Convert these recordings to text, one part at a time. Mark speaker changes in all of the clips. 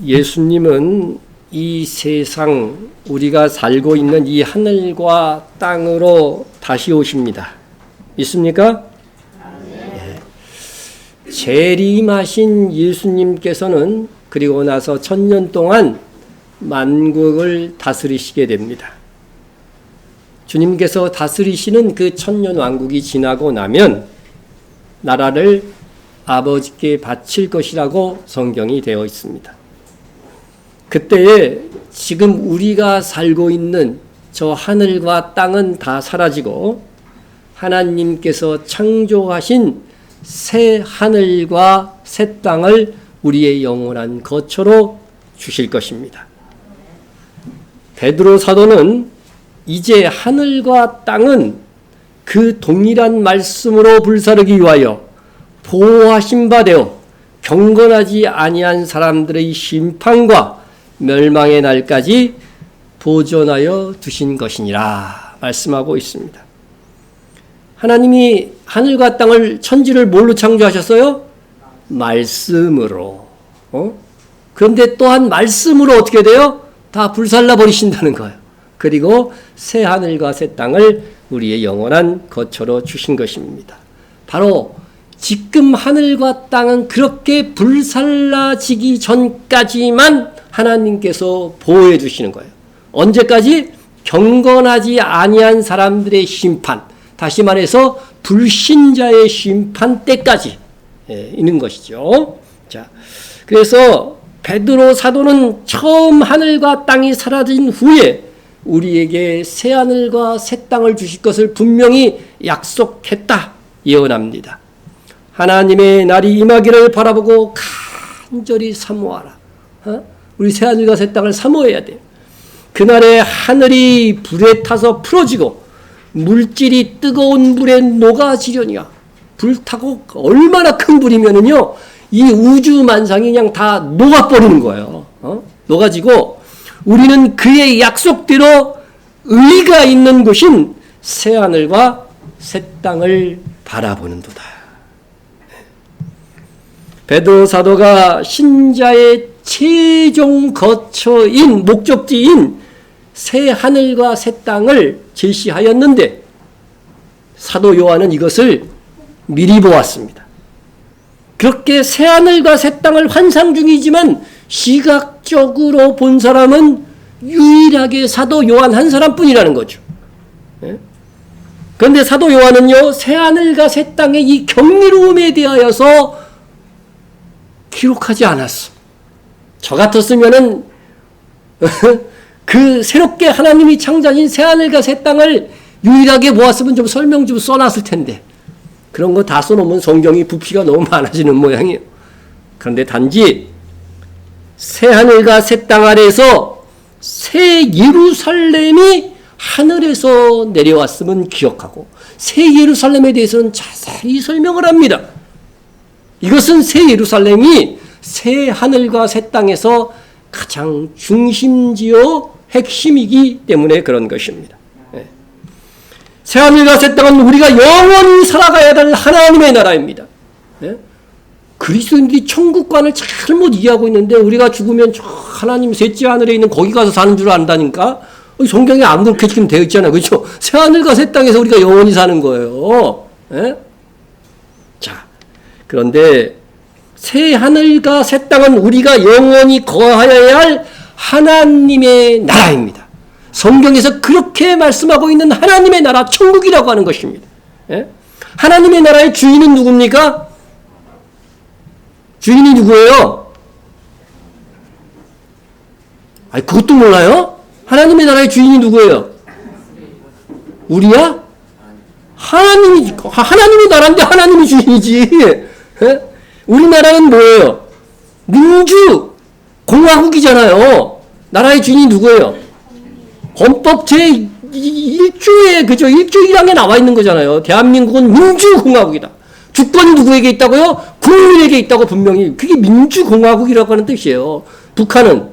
Speaker 1: 예수님은 이 세상, 우리가 살고 있는 이 하늘과 땅으로 다시 오십니다. 믿습니까? 네. 재림하신 예수님께서는 그리고 나서 1000년 동안 만국을 다스리시게 됩니다. 주님께서 다스리시는 그 1000년 왕국이 지나고 나면 나라를 아버지께 바칠 것이라고 성경이 되어 있습니다. 그때에 지금 우리가 살고 있는 저 하늘과 땅은 다 사라지고 하나님께서 창조하신 새 하늘과 새 땅을 우리의 영원한 거처로 주실 것입니다. 베드로 사도는 이제 하늘과 땅은 그 동일한 말씀으로 불사르기 위하여 보호하신 바 되어 경건하지 아니한 사람들의 심판과 멸망의 날까지 보존하여 두신 것이니라 말씀하고 있습니다. 하나님이 하늘과 땅을 천지를 뭘로 창조하셨어요? 말씀으로. 그런데 또한 말씀으로 어떻게 돼요? 다 불살라 버리신다는 거예요. 그리고 새 하늘과 새 땅을 우리의 영원한 거처로 주신 것입니다. 바로 지금 하늘과 땅은 그렇게 불살라지기 전까지만 하나님께서 보호해 주시는 거예요. 언제까지? 경건하지 아니한 사람들의 심판, 다시 말해서 불신자의 심판 때까지 있는 것이죠. 자, 그래서 베드로 사도는 처음 하늘과 땅이 사라진 후에 우리에게 새 하늘과 새 땅을 주실 것을 분명히 약속했다 예언합니다. 하나님의 날이 임하기를 바라보고 간절히 사모하라. 우리 새 하늘과 새 땅을 사모해야 돼요. 그날에 하늘이 불에 타서 풀어지고 물질이 뜨거운 불에 녹아지려니와. 불타고 얼마나 큰 불이면은요, 이 우주 만상이 그냥 다 녹아버리는 거예요. 녹아지고 우리는 그의 약속대로 의가 있는 곳인 새 하늘과 새 땅을 바라보는도다. 베드로 사도가 신자의 최종 거처인 목적지인 새 하늘과 새 땅을 제시하였는데 사도 요한은 이것을 미리 보았습니다. 그렇게 새 하늘과 새 땅을 환상 중이지만 시각적으로 본 사람은 유일하게 사도 요한 한 사람뿐이라는 거죠. 그런데 사도 요한은요, 새 하늘과 새 땅의 이 경이로움에 대하여서 기록하지 않았어. 저 같았으면은 그 새롭게 하나님이 창조하신 새 하늘과 새 땅을 유일하게 모았으면 좀 설명 좀 써놨을 텐데 그런 거 다 써놓으면 성경이 부피가 너무 많아지는 모양이에요. 그런데 단지 새 하늘과 새 땅 아래에서 새 예루살렘이 하늘에서 내려왔음은 기억하고 새 예루살렘에 대해서는 자세히 설명을 합니다. 이것은 새 예루살렘이 새 하늘과 새 땅에서 가장 중심지요 핵심이기 때문에 그런 것입니다. 새 하늘과 새 땅은 우리가 영원히 살아가야 될 하나님의 나라입니다. 그리스도인들이 천국관을 잘못 이해하고 있는데 우리가 죽으면 저 하나님 셋째 하늘에 있는 거기 가서 사는 줄 안다니까. 성경에 안 그렇게 지금 되어 있잖아요. 그렇죠? 새 하늘과 새 땅에서 우리가 영원히 사는 거예요. 자, 그런데 새 하늘과 새 땅은 우리가 영원히 거하여야 할 하나님의 나라입니다. 성경에서 그렇게 말씀하고 있는 하나님의 나라, 천국이라고 하는 것입니다. 하나님의 나라의 주인은 누굽니까? 주인이 누구예요? 아니, 그것도 몰라요? 하나님의 나라의 주인이 누구예요? 우리야? 하나님의 나라인데 하나님이 주인이지. 우리나라는 뭐예요? 민주, 공화국이잖아요. 나라의 주인이 누구예요? 헌법 제1조에, 그죠? 1조 1항에 나와 있는 거잖아요. 대한민국은 민주공화국이다. 주권이 누구에게 있다고요? 국민에게 있다고 분명히. 그게 민주공화국이라고 하는 뜻이에요. 북한은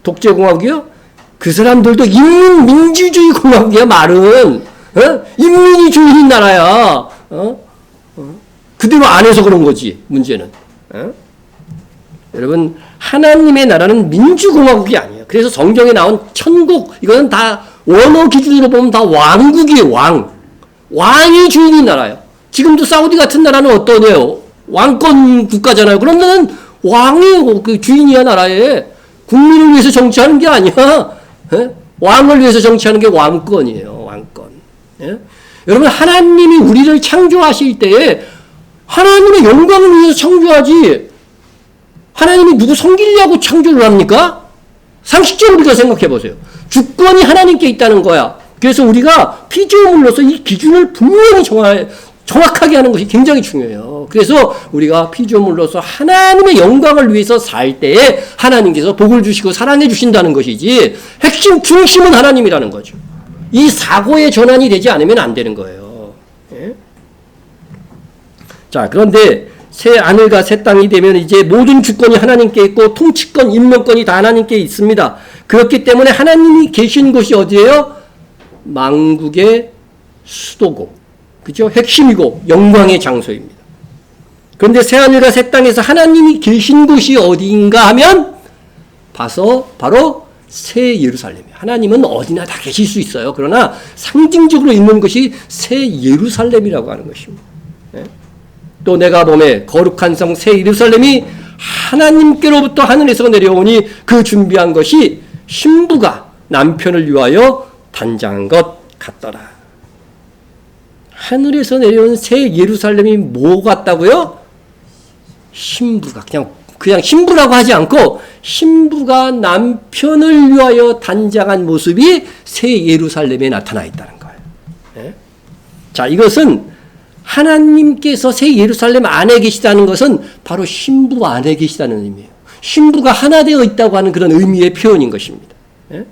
Speaker 1: 독재공화국이요? 그 사람들도 인민민주주의 공화국이야, 말은. 인민이 주인인 나라야. 그대로 안 해서 그런 거지, 문제는. 여러분, 하나님의 나라는 민주공화국이 아니에요. 그래서 성경에 나온 천국, 이거는 다 원어 기준으로 보면 다 왕국이에요. 왕이 주인인 나라예요. 지금도 사우디 같은 나라는 어떠냐요? 왕권 국가잖아요. 그러면 왕이 그 주인이야, 나라에. 국민을 위해서 정치하는 게 아니야. 예? 왕을 위해서 정치하는 게 왕권이에요. 왕권. 예? 여러분, 하나님이 우리를 창조하실 때에 하나님의 영광을 위해서 창조하지, 하나님이 누구 섬기려고 창조를 합니까? 상식적으로 우리가 생각해 보세요. 주권이 하나님께 있다는 거야. 그래서 우리가 피조물로서 이 기준을 분명히 정확하게 하는 것이 굉장히 중요해요. 그래서 우리가 피조물로서 하나님의 영광을 위해서 살 때에 하나님께서 복을 주시고 사랑해 주신다는 것이지, 핵심 중심은 하나님이라는 거죠. 이 사고의 전환이 되지 않으면 안 되는 거예요. 예? 자, 그런데 새 하늘과 새 땅이 되면 이제 모든 주권이 하나님께 있고 통치권, 임명권이 다 하나님께 있습니다. 그렇기 때문에 하나님이 계신 곳이 어디예요? 만국의 수도고, 그죠? 핵심이고 영광의 장소입니다. 그런데 새 하늘과 새 땅에서 하나님이 계신 곳이 어디인가 하면 바로 새 예루살렘이에요. 하나님은 어디나 다 계실 수 있어요. 그러나 상징적으로 있는 것이 새 예루살렘이라고 하는 것입니다. 네? 또 내가 보매 거룩한 성 새 예루살렘이 하나님께로부터 하늘에서 내려오니 그 준비한 것이 신부가 남편을 위하여 단장한 것 같더라. 하늘에서 내려온 새 예루살렘이 뭐 같다고요? 신부가 그냥 신부라고 하지 않고 신부가 남편을 위하여 단장한 모습이 새 예루살렘에 나타나 있다는 거예요. 네? 자, 이것은 하나님께서 새 예루살렘 안에 계시다는 것은 바로 신부 안에 계시다는 의미예요. 신부가 하나 되어 있다고 하는 그런 의미의 표현인 것입니다. 예?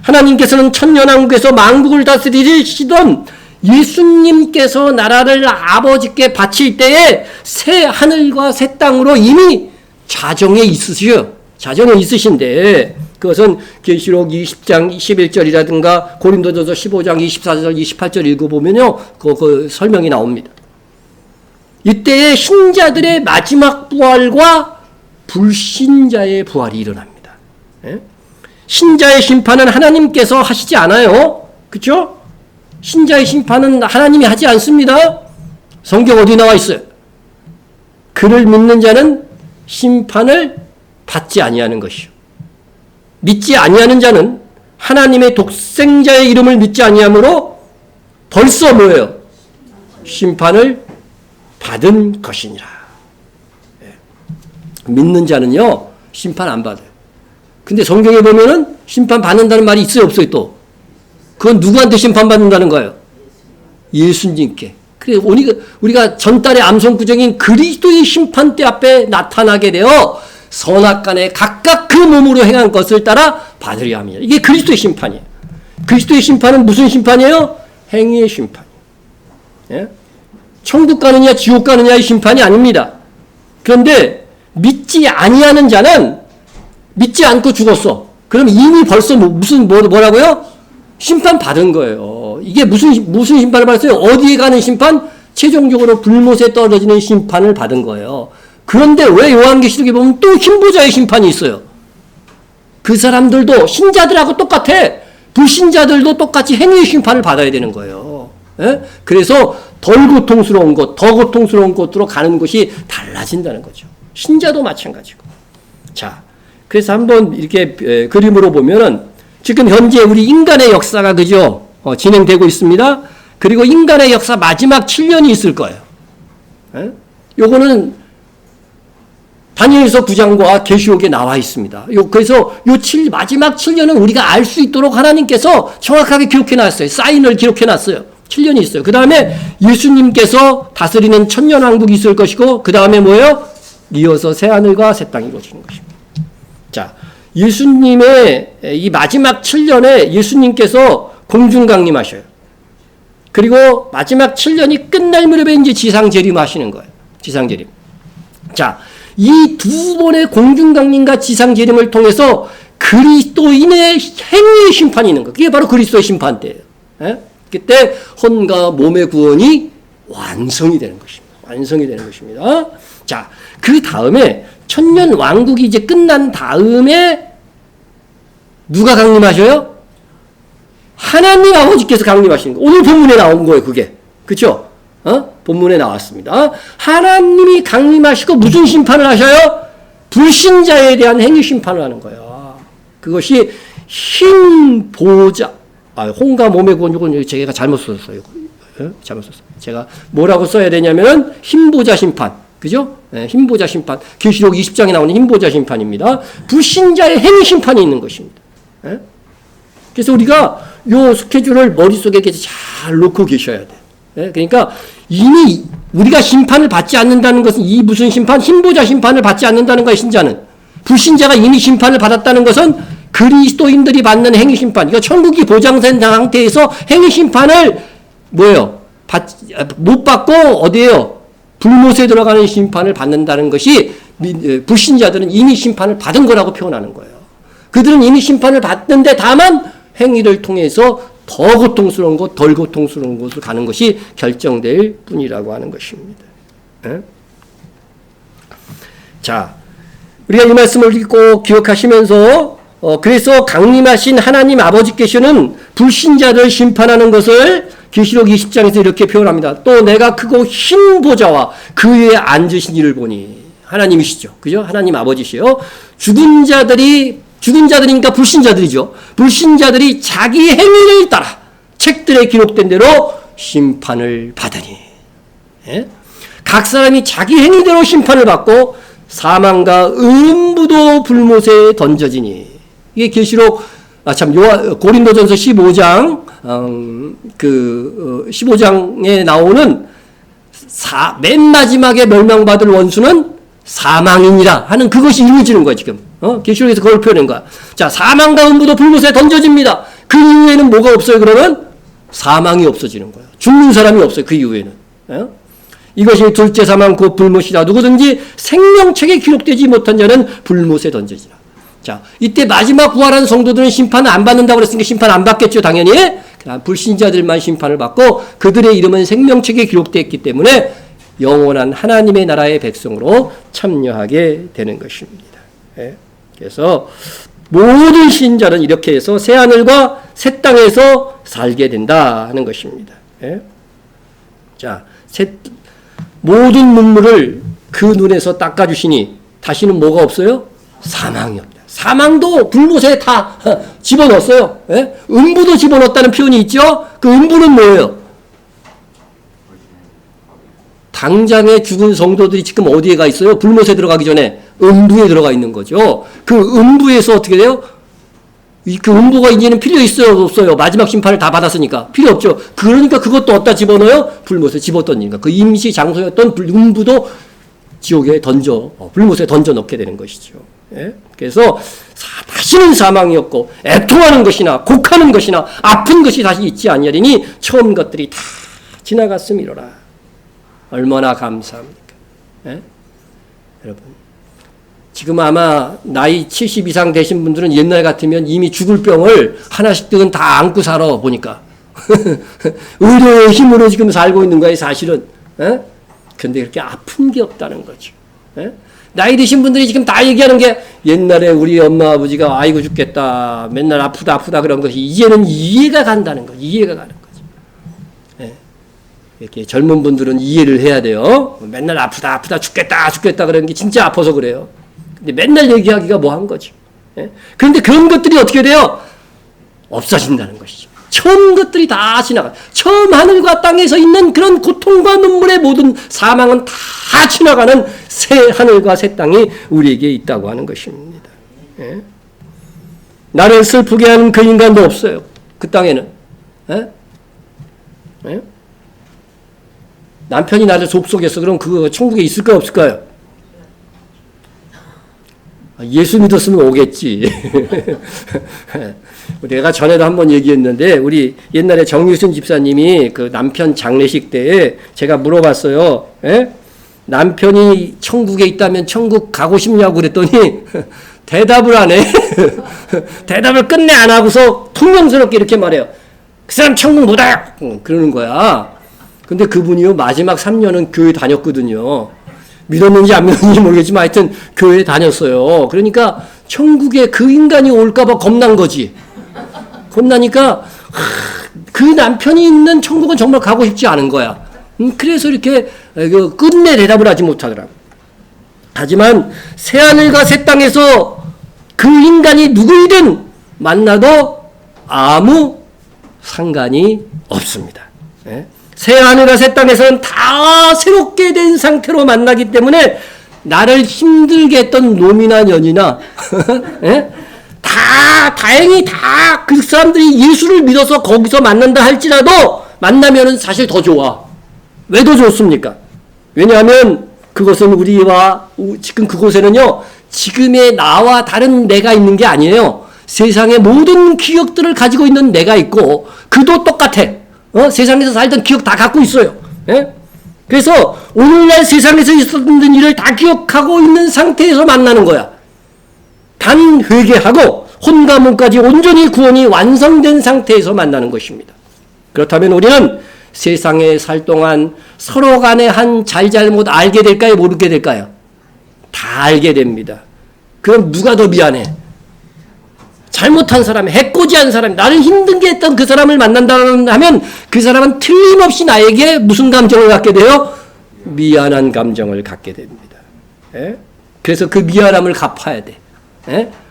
Speaker 1: 하나님께서는 천년왕국에서 만국을 다스리시던 예수님께서 나라를 아버지께 바칠 때에 새 하늘과 새 땅으로 이미 자정에 있으신데, 그것은 계시록 20장 21절이라든가 고린도전서 15장 24절 28절 읽어보면요, 그 설명이 나옵니다. 이때에 신자들의 마지막 부활과 불신자의 부활이 일어납니다. 예? 신자의 심판은 하나님께서 하시지 않아요. 그렇죠? 신자의 심판은 하나님이 하지 않습니다. 성경 어디 나와 있어요? 그를 믿는 자는 심판을 받지 아니하는 것이요. 믿지 아니하는 자는 하나님의 독생자의 이름을 믿지 아니하므로 벌써 뭐예요? 심판을 받은 것이니라. 믿는 자는요, 심판 안 받아요. 근데 성경에 보면은 심판 받는다는 말이 있어요, 없어요, 또? 그건 누구한테 심판 받는다는 거예요? 예수님께. 그래, 우리가 전달의 암송구정인 그리스도의 심판대 앞에 나타나게 되어 선악간에 각각 그 몸으로 행한 것을 따라 받으려 합니다. 이게 그리스도의 심판이에요. 그리스도의 심판은 무슨 심판이에요? 행위의 심판이에요. 예? 천국 가느냐 지옥 가느냐의 심판이 아닙니다. 그런데 믿지 아니하는 자는 믿지 않고 죽었어. 그럼 이미 벌써 뭐라고요? 심판 받은 거예요. 이게 무슨 심판을 받았어요? 어디에 가는 심판? 최종적으로 불못에 떨어지는 심판을 받은 거예요. 그런데 왜 요한계시록에 보면 또 흰보자의 심판이 있어요? 그 사람들도 신자들하고 똑같아. 불신자들도 똑같이 행위의 심판을 받아야 되는 거예요. 예? 그래서 덜 고통스러운 것, 더 고통스러운 곳으로 가는 것이 달라진다는 거죠. 신자도 마찬가지고. 자, 그래서 한번 이렇게 그림으로 보면은 지금 현재 우리 인간의 역사가 그죠? 진행되고 있습니다. 그리고 인간의 역사 마지막 7년이 있을 거예요. 예? 요거는 다니엘서 9장과 계시록에 나와 있습니다. 그래서 마지막 7년은 우리가 알 수 있도록 하나님께서 정확하게 기록해 놨어요. 사인을 기록해 놨어요. 7년이 있어요. 그 다음에 예수님께서 다스리는 천년왕국이 있을 것이고, 그 다음에 뭐예요? 이어서 새하늘과 새 땅이 이루어지는 것입니다. 자, 예수님의 이 마지막 7년에 예수님께서 공중강림하셔요. 그리고 마지막 7년이 끝날 무렵에 이제 지상재림하시는 거예요. 지상재림. 자, 이 두 번의 공중강림과 지상재림을 통해서 그리스도인의 행위의 심판이 있는 거예요. 그게 바로 그리스도의 심판 때예요. 예? 그때 혼과 몸의 구원이 완성이 되는 것입니다. 완성이 되는 것입니다. 자, 그 다음에 천년 왕국이 이제 끝난 다음에 누가 강림하셔요? 하나님 아버지께서 강림하시는 거예요. 오늘 본문에 나온 거예요, 그게. 그쵸? 본문에 나왔습니다. 하나님이 강림하시고 무슨 심판을 하셔요? 불신자에 대한 행위 심판을 하는 거예요. 그것이 흰 보좌. 홍가 몸에 구원주고 제가 잘못 썼어요. 잘못 썼어요. 제가 뭐라고 써야 되냐면은 흰보좌 심판. 그죠? 흰보좌 심판. 계시록 20장에 나오는 흰보좌 심판입니다. 불신자의 행위 심판이 있는 것입니다. 그래서 우리가 요 스케줄을 머릿속에 잘 놓고 계셔야 돼. 그러니까 이미 우리가 심판을 받지 않는다는 것은 이 무슨 심판? 흰보좌 심판을 받지 않는다는 거예요, 신자는. 불신자가 이미 심판을 받았다는 것은 그리스도인들이 받는 행위 심판. 이거 천국이 보장된 상태에서 행위 심판을 뭐예요? 못 받고 어디에요? 불못에 들어가는 심판을 받는다는 것이 불신자들은 이미 심판을 받은 거라고 표현하는 거예요. 그들은 이미 심판을 받는데 다만 행위를 통해서 더 고통스러운 것, 덜 고통스러운 곳을 가는 것이 결정될 뿐이라고 하는 것입니다. 자, 우리가 이 말씀을 꼭 기억하시면서 그래서 강림하신 하나님 아버지께서는 불신자들 심판하는 것을 계시록 20장에서 이렇게 표현합니다. 또 내가 크고 흰 보좌와 그 위에 앉으신 이를 보니 하나님이시죠. 그죠? 하나님 아버지시요. 죽은 자들이니까 불신자들이죠. 불신자들이 자기 행위를 따라 책들에 기록된 대로 심판을 받으니. 각 사람이 자기 행위대로 심판을 받고 사망과 음부도 불못에 던져지니. 이게 계시록 고린도전서 15장 15장에 나오는 맨 마지막에 멸망받을 원수는 사망이니라 하는 그것이 이루어지는 거야, 지금. 계시록에서 그걸 표현한 거야. 자, 사망과 음부도 불못에 던져집니다. 그 이후에는 뭐가 없어요, 그러면? 사망이 없어지는 거야. 죽는 사람이 없어요, 그 이후에는. 이것이 둘째 사망 곧 불못이라. 누구든지 생명책에 기록되지 못한 자는 불못에 던져지라. 자, 이때 마지막 부활한 성도들은 심판을 안 받는다고 그랬으니까 심판 안 받겠죠, 당연히. 불신자들만 심판을 받고 그들의 이름은 생명책에 기록되어 있기 때문에 영원한 하나님의 나라의 백성으로 참여하게 되는 것입니다. 그래서 모든 신자는 이렇게 해서 새하늘과 새 땅에서 살게 된다 하는 것입니다. 자, 모든 눈물을 그 눈에서 닦아주시니 다시는 뭐가 없어요? 사망이 없다. 사망도 불못에 다 집어넣었어요. 음부도 집어넣었다는 표현이 있죠? 그 음부는 뭐예요? 당장에 죽은 성도들이 지금 어디에 가 있어요? 불못에 들어가기 전에 음부에 들어가 있는 거죠. 그 음부에서 어떻게 돼요? 그 음부가 이제는 필요 있어요, 없어요? 마지막 심판을 다 받았으니까. 필요 없죠. 그러니까 그것도 어디다 집어넣어요? 불못에 집어던지니까. 그 임시 장소였던 음부도 지옥에 불못에 던져 넣게 되는 것이죠. 그래서 다시는 사망이 없고 애통하는 것이나 곡하는 것이나 아픈 것이 다시 있지 아니하리니 처음 것들이 다 지나갔음이로라. 얼마나 감사합니까? 여러분, 지금 아마 나이 70 이상 되신 분들은 옛날 같으면 이미 죽을 병을 하나씩씩은 다 안고 살아 보니까 의료의 힘으로 지금 살고 있는 거예요, 사실은. 근데 그렇게 아픈 게 없다는 거죠. 나이 드신 분들이 지금 다 얘기하는 게 옛날에 우리 엄마 아버지가 아이고 죽겠다 맨날 아프다 그런 것이 이제는 이해가 간다는 거죠. 이해가 가는 거죠. 이렇게 젊은 분들은 이해를 해야 돼요. 맨날 아프다 죽겠다 그러는 게 진짜 아파서 그래요. 근데 맨날 얘기하기가 뭐한 거죠. 그런데 그런 것들이 어떻게 돼요? 없어진다는 것이죠. 처음 것들이 다 지나가. 처음 하늘과 땅에서 있는 그런 고통과 눈물의 모든 사망은 다 지나가는 새 하늘과 새 땅이 우리에게 있다고 하는 것입니다. 나를 슬프게 하는 그 인간도 없어요. 그 땅에는. 남편이 나를 좁속였어. 그럼 그거 천국에 있을까요, 없을까요? 예수 믿었으면 오겠지. 내가 전에도 한번 얘기했는데 우리 옛날에 정유순 집사님이 그 남편 장례식 때에 제가 물어봤어요. 남편이 천국에 있다면 천국 가고 싶냐고 그랬더니 대답을 안 해. 대답을 끝내 안 하고서 통명스럽게 이렇게 말해요. 그 사람 천국 못 와요. 그러는 거야. 근데 그분이요 마지막 3년은 교회 다녔거든요. 믿었는지 안 믿었는지 모르겠지만 하여튼 교회에 다녔어요. 그러니까 천국에 그 인간이 올까봐 겁난 거지. 겁나니까 그 남편이 있는 천국은 정말 가고 싶지 않은 거야. 그래서 이렇게 끝내 대답을 하지 못하더라고. 하지만 새하늘과 새 땅에서 그 인간이 누구이든 만나도 아무 상관이 없습니다. 새하늘과 새 땅에서는 다 새롭게 된 상태로 만나기 때문에 나를 힘들게 했던 놈이나 년이나 다행히 다 그 사람들이 예수를 믿어서 거기서 만난다 할지라도 만나면은 사실 더 좋아. 왜 더 좋습니까? 왜냐하면 그것은 우리와 지금 그곳에는요, 지금의 나와 다른 내가 있는 게 아니에요. 세상의 모든 기억들을 가지고 있는 내가 있고, 그도 똑같아. 세상에서 살던 기억 다 갖고 있어요. 그래서 오늘날 세상에서 있었던 일을 다 기억하고 있는 상태에서 만나는 거야. 단 회개하고 혼과 몸까지 온전히 구원이 완성된 상태에서 만나는 것입니다. 그렇다면 우리는 세상에 살 동안 서로 간에 한 잘잘못 알게 될까요? 모르게 될까요? 다 알게 됩니다. 그럼 누가 더 미안해? 잘못한 사람, 해코지한 사람, 나를 힘들게 했던 그 사람을 만난다면 하면 그 사람은 틀림없이 나에게 무슨 감정을 갖게 돼요? 미안한 감정을 갖게 됩니다. 그래서 그 미안함을 갚아야 돼.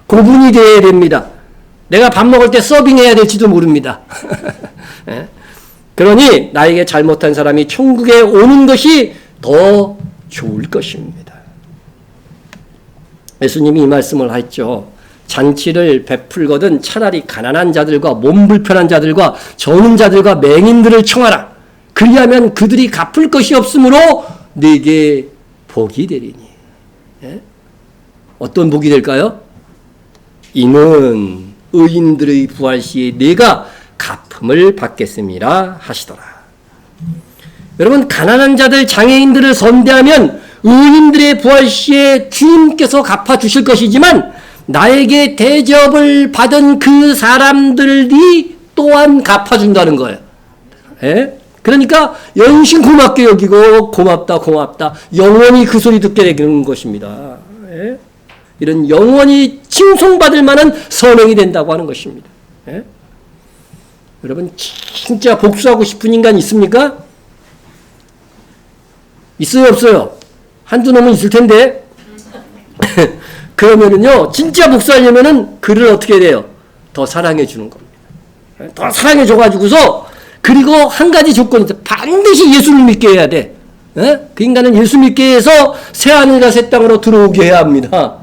Speaker 1: 고분이 되어야 됩니다. 내가 밥 먹을 때 서빙해야 될지도 모릅니다. 그러니 나에게 잘못한 사람이 천국에 오는 것이 더 좋을 것입니다. 예수님이 이 말씀을 했죠. 잔치를 베풀거든 차라리 가난한 자들과 몸 불편한 자들과 저는 자들과 맹인들을 청하라. 그리하면 그들이 갚을 것이 없으므로 네게 복이 되리니. 어떤 복이 될까요? 이는 의인들의 부활 시에 네가 갚음을 받겠음이라 하시더라. 여러분, 가난한 자들, 장애인들을 선대하면 의인들의 부활 시에 주님께서 갚아주실 것이지만 나에게 대접을 받은 그 사람들이 또한 갚아준다는 거예요. 그러니까 연신 고맙게 여기고 고맙다 영원히 그 소리 듣게 되는 것입니다. 이런 영원히 칭송받을 만한 선행이 된다고 하는 것입니다. 여러분, 진짜 복수하고 싶은 인간 있습니까? 있어요, 없어요? 한두 놈은 있을 텐데. 그러면은요, 진짜 복수하려면은 그를 어떻게 해야 돼요? 더 사랑해 주는 겁니다. 더 사랑해 줘가지고서, 그리고 한 가지 조건이 있어요. 반드시 예수를 믿게 해야 돼. 그 인간은 예수 믿게 해서 새하늘과 새 땅으로 들어오게 해야 합니다.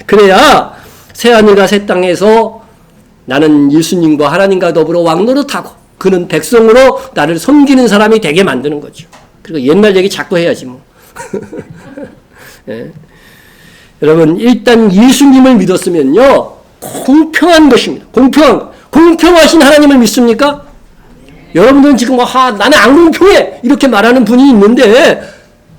Speaker 1: 그래야 새하늘과 새 땅에서 나는 예수님과 하나님과 더불어 왕노릇하고 그는 백성으로 나를 섬기는 사람이 되게 만드는 거죠. 그리고 옛날 얘기 자꾸 해야지 뭐. 여러분, 일단 예수님을 믿었으면요, 공평한 것입니다. 공평하신 하나님을 믿습니까? 여러분들은 지금 나는 안 공평해 이렇게 말하는 분이 있는데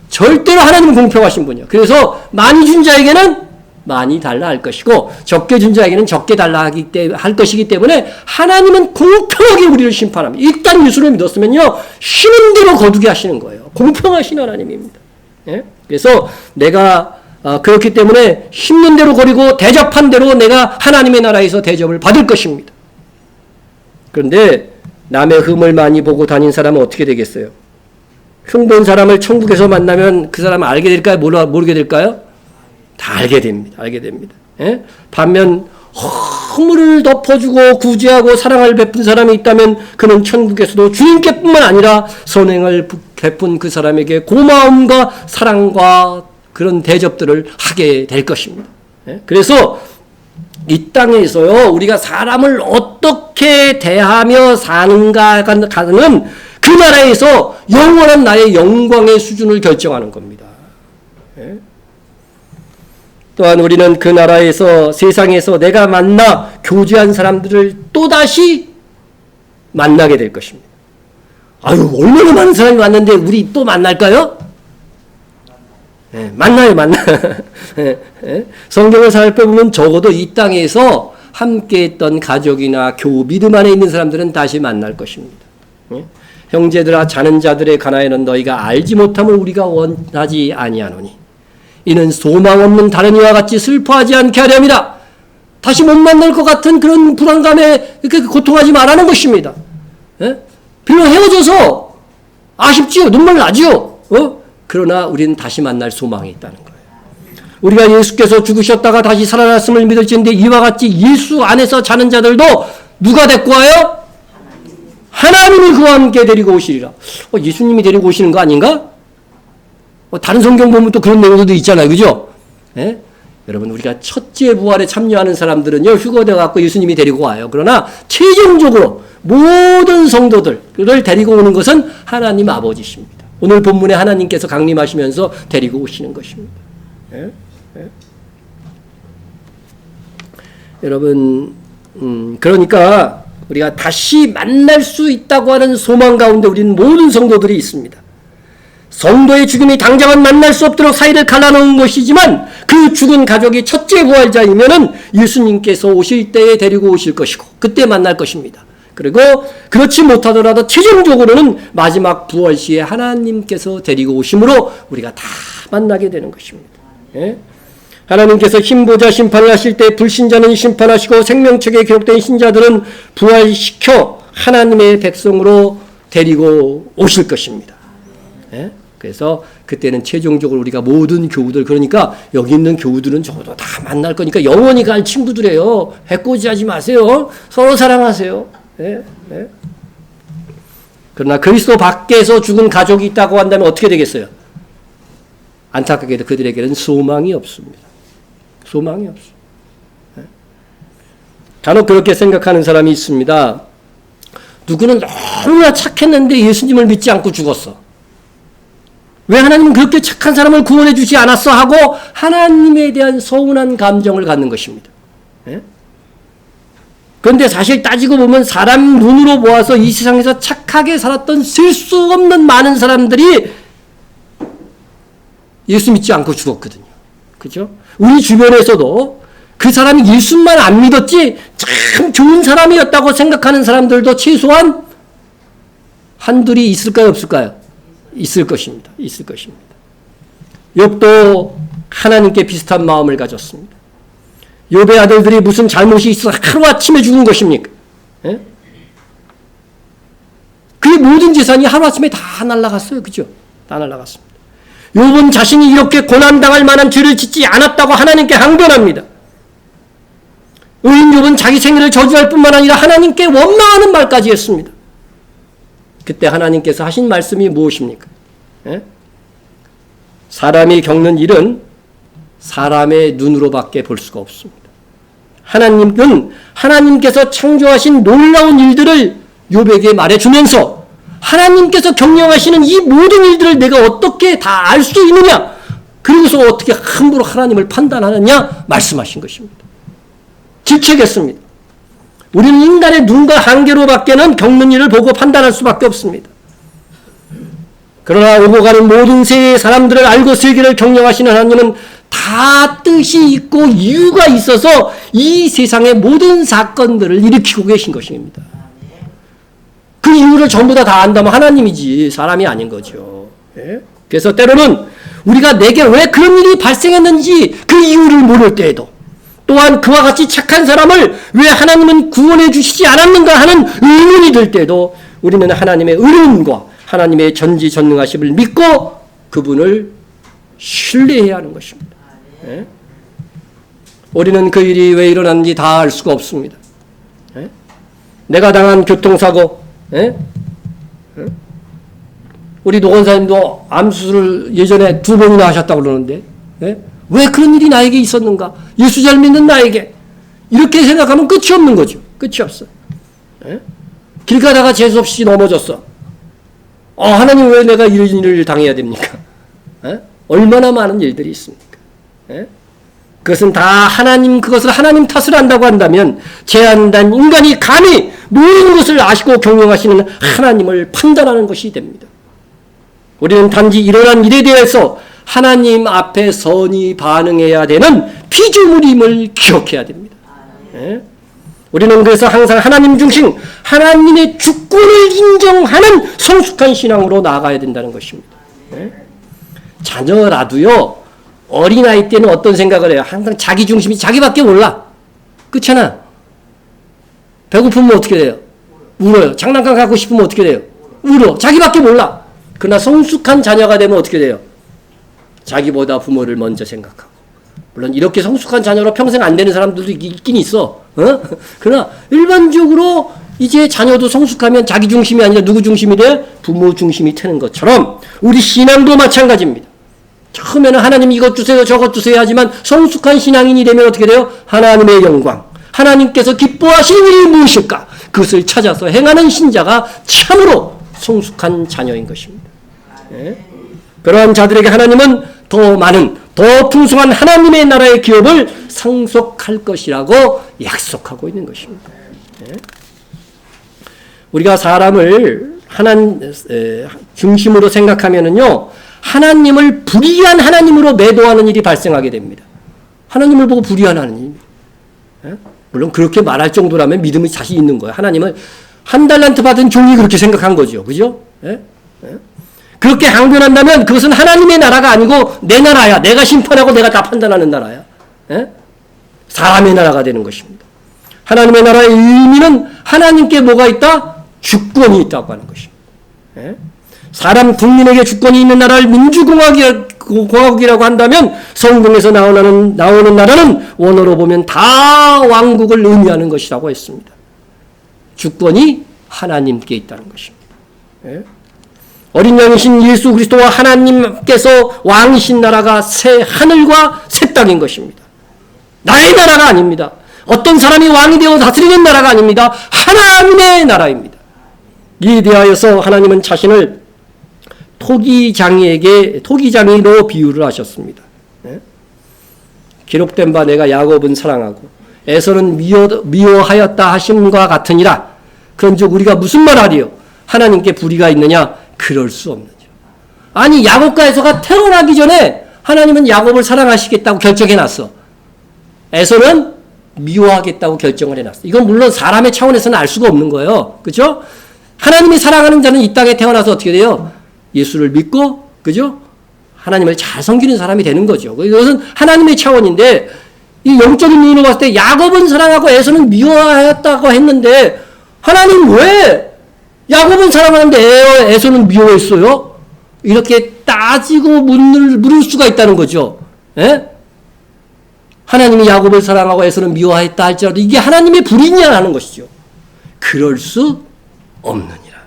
Speaker 1: 절대로 하나님은 공평하신 분이에요. 그래서 많이 준 자에게는 많이 달라 할 것이고 적게 준 자에게는 적게 달라 할 것이기 때문에 하나님은 공평하게 우리를 심판합니다. 일단 예수를 믿었으면요, 쉬는 대로 거두게 하시는 거예요. 공평하신 하나님입니다. 그래서 내가 그렇기 때문에 힘든 대로 거리고 대접한 대로 내가 하나님의 나라에서 대접을 받을 것입니다. 그런데 남의 흠을 많이 보고 다닌 사람은 어떻게 되겠어요? 흉본 사람을 천국에서 만나면 그 사람을 알게 될까요? 모르게 될까요? 다 알게 됩니다. 반면 허물을 덮어주고 구제하고 사랑을 베푼 사람이 있다면 그는 천국에서도 주님께뿐만 아니라 선행을 베푼 그 사람에게 고마움과 사랑과 그런 대접들을 하게 될 것입니다. 그래서 이 땅에서요, 우리가 사람을 어떻게 대하며 사는가는 그 나라에서 영원한 나의 영광의 수준을 결정하는 겁니다. 또한 우리는 그 나라에서 세상에서 내가 만나 교제한 사람들을 또다시 만나게 될 것입니다. 아유, 얼마나 많은 사람이 왔는데 우리 또 만날까요? 만나요. 성경을 살펴보면 적어도 이 땅에서 함께했던 가족이나 교우, 믿음 안에 있는 사람들은 다시 만날 것입니다. 형제들아, 자는 자들의 가나에는 너희가 알지 못함을 우리가 원하지 아니하노니 이는 소망 없는 다른 이와 같이 슬퍼하지 않게 하렵니다. 다시 못 만날 것 같은 그런 불안감에 이렇게 고통하지 말라는 것입니다. 예? 별로 헤어져서 아쉽지요. 눈물 나지요. 그러나 우리는 다시 만날 소망이 있다는 거예요. 우리가 예수께서 죽으셨다가 다시 살아났음을 믿을지인데 이와 같이 예수 안에서 자는 자들도 누가 데리고 와요? 하나님이 그와 함께 데리고 오시리라. 예수님이 데리고 오시는 거 아닌가? 다른 성경 보면 또 그런 내용도 있잖아요. 그죠? 예? 여러분, 우리가 첫째 부활에 참여하는 사람들은요, 휴거되어 갖고 예수님이 데리고 와요. 그러나 최종적으로 모든 성도들을 데리고 오는 것은 하나님 아버지십니다. 오늘 본문에 하나님께서 강림하시면서 데리고 오시는 것입니다. 예? 예? 여러분, 그러니까 우리가 다시 만날 수 있다고 하는 소망 가운데 우리는 모든 성도들이 있습니다. 성도의 죽음이 당장은 만날 수 없도록 사이를 갈라놓은 것이지만 그 죽은 가족이 첫째 부활자이면은 예수님께서 오실 때에 데리고 오실 것이고 그때 만날 것입니다. 그리고 그렇지 못하더라도 최종적으로는 마지막 부활 시에 하나님께서 데리고 오심으로 우리가 다 만나게 되는 것입니다. 예? 하나님께서 흰보자 심판을 하실 때 불신자는 심판하시고 생명책에 기록된 신자들은 부활시켜 하나님의 백성으로 데리고 오실 것입니다. 예? 그래서 그때는 최종적으로 우리가 모든 교우들, 그러니까 여기 있는 교우들은 적어도 다 만날 거니까 영원히 갈 친구들이에요. 해코지하지 마세요. 서로 사랑하세요. 예? 예? 그러나 그리스도 밖에서 죽은 가족이 있다고 한다면 어떻게 되겠어요? 안타깝게도 그들에게는 소망이 없습니다. 소망이 없어. 예? 간혹 그렇게 생각하는 사람이 있습니다. 누구는 너무나 착했는데 예수님을 믿지 않고 죽었어. 왜 하나님은 그렇게 착한 사람을 구원해 주지 않았어? 하고 하나님에 대한 서운한 감정을 갖는 것입니다. 예? 그런데 사실 따지고 보면 사람 눈으로 보아서 이 세상에서 착하게 살았던 셀 수 없는 많은 사람들이 예수 믿지 않고 죽었거든요. 그죠? 우리 주변에서도 그 사람이 예수만 안 믿었지 참 좋은 사람이었다고 생각하는 사람들도 최소한 한둘이 있을까요? 없을까요? 있을 것입니다. 있을 것입니다. 욥도 하나님께 비슷한 마음을 가졌습니다. 욥의 아들들이 무슨 잘못이 있어 하루아침에 죽은 것입니까? 예? 그의 모든 재산이 하루아침에 다 날아갔어요. 그죠? 다 날아갔습니다. 욥은 자신이 이렇게 고난당할 만한 죄를 짓지 않았다고 하나님께 항변합니다. 의인 욥은 자기 생애를 저주할 뿐만 아니라 하나님께 원망하는 말까지 했습니다. 그때 하나님께서 하신 말씀이 무엇입니까? 예? 사람이 겪는 일은 사람의 눈으로밖에 볼 수가 없습니다. 하나님은 하나님께서 창조하신 놀라운 일들을 욥에게 말해주면서 하나님께서 경영하시는 이 모든 일들을 내가 어떻게 다 알 수 있느냐? 그러고서 어떻게 함부로 하나님을 판단하느냐? 말씀하신 것입니다. 질책했습니다. 우리는 인간의 눈과 한계로밖에는 겪는 일을 보고 판단할 수밖에 없습니다. 그러나 오고 가는 모든 세계의 사람들을 알고 세계를 경영하시는 하나님은 다 뜻이 있고 이유가 있어서 이 세상의 모든 사건들을 일으키고 계신 것입니다. 그 이유를 전부 다 안다면 하나님이지 사람이 아닌 거죠. 예? 그래서 때로는 우리가 내게 왜 그런 일이 발생했는지 그 이유를 모를 때에도 또한 그와 같이 착한 사람을 왜 하나님은 구원해 주시지 않았는가 하는 의문이 들 때도 우리는 하나님의 의로움과 하나님의 전지전능하심을 믿고 그분을 신뢰해야 하는 것입니다. 예? 우리는 그 일이 왜 일어났는지 다 알 수가 없습니다. 예? 내가 당한 교통사고, 예? 예? 우리 노건사님도 암수술을 예전에 2번이나 하셨다고 그러는데, 예? 왜 그런 일이 나에게 있었는가? 예수 잘 믿는 나에게. 이렇게 생각하면 끝이 없는 거죠. 끝이 없어. 예? 길 가다가 재수없이 넘어졌어. 하나님 왜 내가 이런 일을 당해야 됩니까? 예? 얼마나 많은 일들이 있습니까? 예? 그것은 다 그것을 하나님 탓을 한다고 한다면 제한된 인간이 감히 모든 것을 아시고 경영하시는 하나님을 판단하는 것이 됩니다. 우리는 단지 일어난 일에 대해서 하나님 앞에 선히 반응해야 되는 피조물임을 기억해야 됩니다. 예? 우리는 그래서 항상 하나님 중심, 하나님의 주권을 인정하는 성숙한 신앙으로 나아가야 된다는 것입니다. 예? 자녀라도요, 어린아이 때는 어떤 생각을 해요? 항상 자기 중심이 자기밖에 몰라. 그렇잖아. 배고프면 어떻게 돼요? 울어요. 장난감 갖고 싶으면 어떻게 돼요? 울어. 자기밖에 몰라. 그러나 성숙한 자녀가 되면 어떻게 돼요? 자기보다 부모를 먼저 생각하고. 물론 이렇게 성숙한 자녀로 평생 안 되는 사람들도 있긴 있어. 그러나 일반적으로 이제 자녀도 성숙하면 자기 중심이 아니라 누구 중심이 돼? 부모 중심이 되는 것처럼 우리 신앙도 마찬가지입니다. 처음에는 하나님 이것 주세요 저것 주세요 하지만 성숙한 신앙인이 되면 어떻게 돼요? 하나님의 영광, 하나님께서 기뻐하시는 일이 무엇일까? 그것을 찾아서 행하는 신자가 참으로 성숙한 자녀인 것입니다. 네? 그러한 자들에게 하나님은 더 많은 더 풍성한 하나님의 나라의 기업을 상속할 것이라고 약속하고 있는 것입니다. 네? 우리가 사람을 하나님 중심으로 생각하면은요, 하나님을 불의한 하나님으로 매도하는 일이 발생하게 됩니다. 하나님을 보고 불의한 하나님. 예? 물론 그렇게 말할 정도라면 믿음이 자신 있는 거예요. 하나님을 한 달란트 받은 종이 그렇게 생각한 거죠. 그죠? 예? 예? 그렇게 항변한다면 그것은 하나님의 나라가 아니고 내 나라야. 내가 심판하고 내가 다 판단하는 나라야. 예? 사람의 나라가 되는 것입니다. 하나님의 나라의 의미는 하나님께 뭐가 있다? 주권이 있다고 하는 것입니다. 예? 사람 국민에게 주권이 있는 나라를 민주공화국이라고 한다면 성경에서 나오는 나라는 원어로 보면 다 왕국을 의미하는 것이라고 했습니다. 주권이 하나님께 있다는 것입니다. 예? 어린 양이신 예수 그리스도와 하나님께서 왕이신 나라가 새 하늘과 새 땅인 것입니다. 나의 나라가 아닙니다. 어떤 사람이 왕이 되어 다스리는 나라가 아닙니다. 하나님의 나라입니다. 이에 대하여서 하나님은 자신을 토기장이로 비유를 하셨습니다. 네? 기록된 바 내가 야곱은 사랑하고 에서는 미워하였다 하심과 같으니라. 그런즉 우리가 무슨 말하리요? 하나님께 불의가 있느냐? 그럴 수 없느니라. 아니 야곱과 에서가 태어나기 전에 하나님은 야곱을 사랑하시겠다고 결정해놨어. 에서는 미워하겠다고 결정을 해놨어. 이건 물론 사람의 차원에서는 알 수가 없는 거예요. 그렇죠? 하나님이 사랑하는 자는 이 땅에 태어나서 어떻게 돼요? 예수를 믿고, 그죠? 하나님을 잘 섬기는 사람이 되는 거죠. 이것은 하나님의 차원인데, 이 영적인 눈으로 봤을 때 야곱은 사랑하고 에서는 미워하였다고 했는데, 하나님 왜 야곱은 사랑하는데 에서는 미워했어요? 이렇게 따지고 물을 수가 있다는 거죠. 예? 하나님이 야곱을 사랑하고 에서는 미워했다 할지라도 이게 하나님의 불이냐라는 것이죠. 그럴 수 없느니라.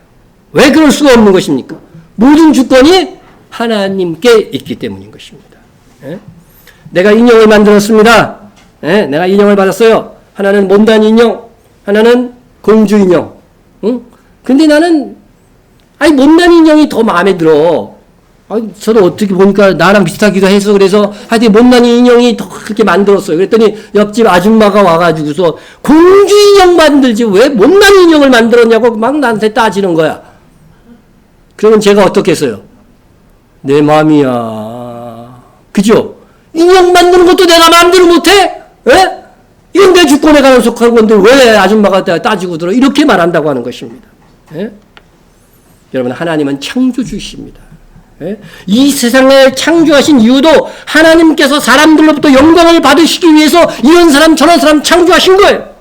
Speaker 1: 왜 그럴 수가 없는 것입니까? 모든 주권이 하나님께 있기 때문인 것입니다. 예? 내가 인형을 만들었습니다. 예? 내가 인형을 받았어요. 하나는 못난 인형, 하나는 공주 인형. 응? 근데 나는 못난 인형이 더 마음에 들어. 저도 어떻게 보니까 나랑 비슷하기도 해서 그래서 하여튼 못난 인형이 더 그렇게 만들었어요. 그랬더니 옆집 아줌마가 와가지고서 공주 인형 만들지 왜 못난 인형을 만들었냐고 막 나한테 따지는 거야. 그러면 제가 어떻게 했어요? 내 마음이야. 그죠? 인형 만드는 것도 내가 마음대로 못해? 예? 이건 내 주권에 관한 속한 건데 왜 아줌마가 따지고 들어? 이렇게 말한다고 하는 것입니다. 예? 여러분 하나님은 창조주이십니다. 예? 이 세상을 창조하신 이유도 하나님께서 사람들로부터 영광을 받으시기 위해서 이런 사람 저런 사람 창조하신 거예요.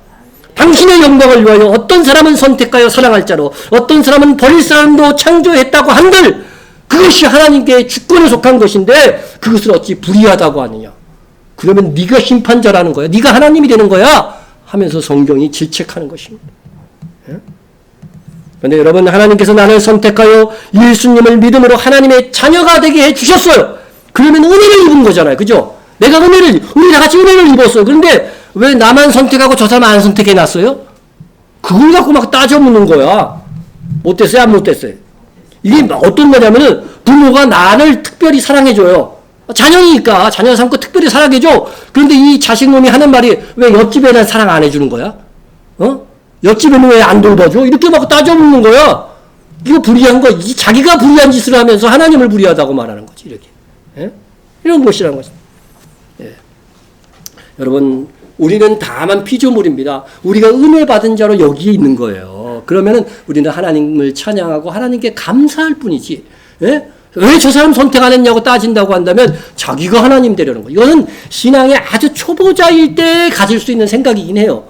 Speaker 1: 당신의 영광을 위하여 어떤 사람은 선택하여 사랑할 자로 어떤 사람은 버릴 사람도 창조했다고 한들 그것이 하나님께 주권에 속한 것인데 그것을 어찌 불의하다고 하느냐. 그러면 네가 심판자라는 거야. 네가 하나님이 되는 거야 하면서 성경이 질책하는 것입니다. 그런데 여러분 하나님께서 나를 선택하여 예수님을 믿음으로 하나님의 자녀가 되게 해주셨어요. 그러면 은혜를 입은 거잖아요. 그죠? 우리 다 같이 은혜를 입었어요. 그런데 왜 나만 선택하고 저 사람 안 선택해놨어요? 그걸 갖고 막 따져 묻는 거야. 못됐어요? 안 못됐어요? 이게 어떤 거냐면은 부모가 나를 특별히 사랑해줘요. 자녀니까 자녀 삼고 특별히 사랑해줘. 그런데 이 자식놈이 하는 말이 왜 옆집에는 사랑 안 해주는 거야? 옆집에는 왜 안 돌봐줘? 이렇게 막 따져 묻는 거야. 이거 불의한 거, 자기가 불의한 짓을 하면서 하나님을 불의하다고 말하는 거지, 이렇게. 예? 이런 것이라는 것입니다. 예. 여러분, 우리는 다만 피조물입니다. 우리가 은혜 받은 자로 여기에 있는 거예요. 그러면은 우리는 하나님을 찬양하고 하나님께 감사할 뿐이지. 예? 왜 저 사람 선택 안 했냐고 따진다고 한다면 자기가 하나님 되려는 거예요. 이거는 신앙의 아주 초보자일 때 가질 수 있는 생각이긴 해요.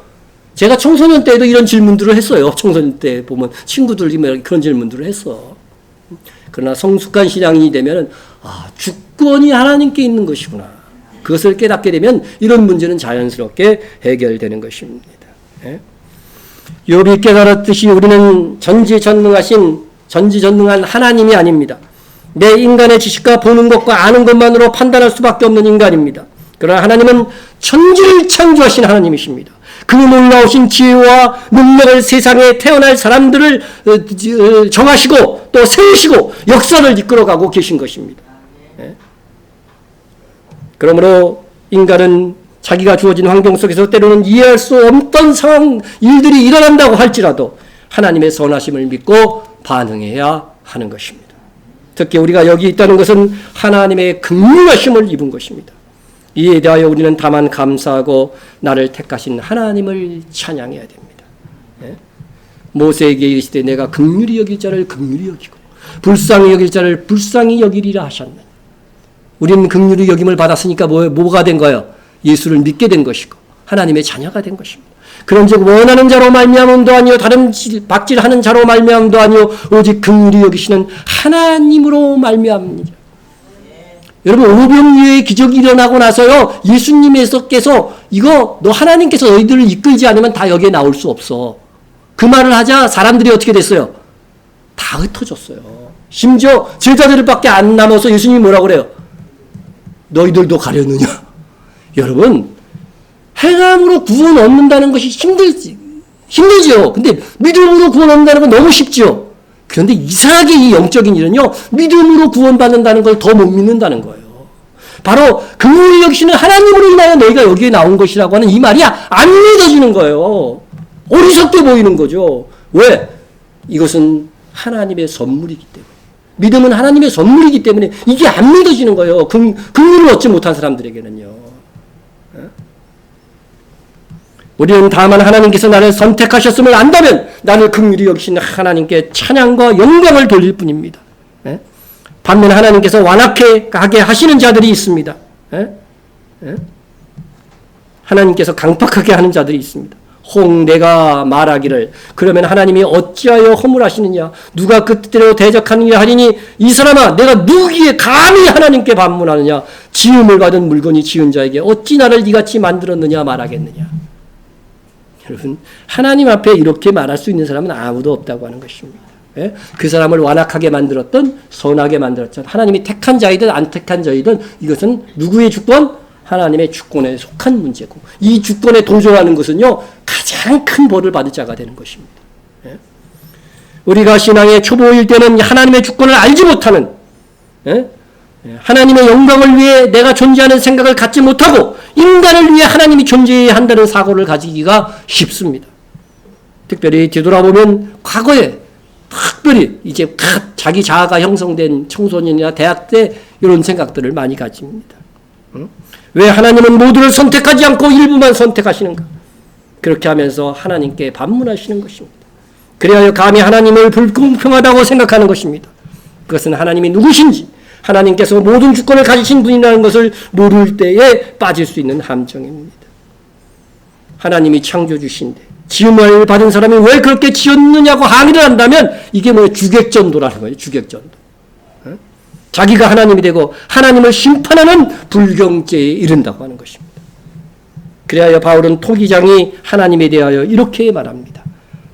Speaker 1: 제가 청소년 때도 이런 질문들을 했어요. 청소년 때 보면 친구들이 그런 질문들을 했어. 그러나 성숙한 신앙이 되면은 주권이 하나님께 있는 것이구나. 그것을 깨닫게 되면 이런 문제는 자연스럽게 해결되는 것입니다. 욥이 깨달았듯이 우리는 전지전능한 하나님이 아닙니다. 내 인간의 지식과 보는 것과 아는 것만으로 판단할 수밖에 없는 인간입니다. 그러나 하나님은 천지를 창조하신 하나님이십니다. 그 놀라우신 지혜와 능력을 세상에 태어날 사람들을 정하시고 또 세우시고 역사를 이끌어가고 계신 것입니다. 그러므로 인간은 자기가 주어진 환경 속에서 때로는 이해할 수 없던 상황, 일들이 일어난다고 할지라도 하나님의 선하심을 믿고 반응해야 하는 것입니다. 특히 우리가 여기 있다는 것은 하나님의 긍휼하심을 입은 것입니다. 이에 대하여 우리는 다만 감사하고 나를 택하신 하나님을 찬양해야 됩니다. 모세에게 이르시되 내가 긍휼히 여길 자를 긍휼히 여기고 불쌍히 여길 자를 불쌍히 여기리라 하셨느니 우리는 긍휼히 여김을 받았으니까 뭐가 된 거예요? 예수를 믿게 된 것이고 하나님의 자녀가 된 것입니다. 그런즉 원하는 자로 말미암음도 아니요 다른 박질하는 자로 말미암음도 아니요 오직 긍휼히 여기시는 하나님으로 말미암습니다. 여러분 오병이어의 기적이 일어나고 나서요 예수님께서 이거 너 하나님께서 너희들을 이끌지 않으면 다 여기에 나올 수 없어. 그 말을 하자 사람들이 어떻게 됐어요? 다 흩어졌어요. 심지어 제자들밖에 안 남아서 예수님이 뭐라고 그래요? 너희들도 가려느냐? 여러분 행함으로 구원 얻는다는 것이 힘들죠. 근데 믿음으로 구원 얻는다는 건 너무 쉽죠. 그런데 이상하게 이 영적인 일은요 믿음으로 구원받는다는 걸 더 못 믿는다는 거예요. 바로 긍휼히 여기시는 하나님으로 인하여 너희가 여기에 나온 것이라고 하는 이 말이 안 믿어지는 거예요. 어리석게 보이는 거죠. 왜? 이것은 하나님의 선물이기 때문에. 믿음은 하나님의 선물이기 때문에 이게 안 믿어지는 거예요. 긍휼을 얻지 못한 사람들에게는요. 우리는 다만 하나님께서 나를 선택하셨음을 안다면 나를 긍휼히 여기시는 하나님께 찬양과 영광을 돌릴 뿐입니다. 반면 하나님께서 완악하게 하시는 자들이 있습니다. 하나님께서 강팍하게 하는 자들이 있습니다. 혹 내가 말하기를 그러면 하나님이 어찌하여 허물하시느냐 누가 그 뜻대로 대적하느냐 하리니 이 사람아 내가 누구기에 감히 하나님께 반문하느냐 지음을 받은 물건이 지은 자에게 어찌 나를 이같이 만들었느냐 말하겠느냐. 여러분 하나님 앞에 이렇게 말할 수 있는 사람은 아무도 없다고 하는 것입니다. 그 사람을 완악하게 만들었던 선하게 만들었던 하나님이 택한 자이든 안 택한 자이든 이것은 누구의 주권? 하나님의 주권에 속한 문제고 이 주권에 도전하는 것은요 가장 큰 벌을 받을 자가 되는 것입니다. 우리가 신앙의 초보일 때는 하나님의 주권을 알지 못하는 하나님의 영광을 위해 내가 존재하는 생각을 갖지 못하고 인간을 위해 하나님이 존재해야 한다는 사고를 가지기가 쉽습니다. 특별히 뒤돌아보면 과거에 특별히 이제 자기 자아가 형성된 청소년이나 대학 때 이런 생각들을 많이 가집니다. 왜 하나님은 모두를 선택하지 않고 일부만 선택하시는가? 그렇게 하면서 하나님께 반문하시는 것입니다. 그래야 감히 하나님을 불공평하다고 생각하는 것입니다. 그것은 하나님이 누구신지 하나님께서 모든 주권을 가지신 분이라는 것을 모를 때에 빠질 수 있는 함정입니다. 하나님이 창조주신데 지음을 받은 사람이 왜 그렇게 지었느냐고 항의를 한다면 이게 뭐예요? 주객전도라는 거예요. 주객전도. 자기가 하나님이 되고 하나님을 심판하는 불경죄에 이른다고 하는 것입니다. 그래야 바울은 토기장이 하나님에 대하여 이렇게 말합니다.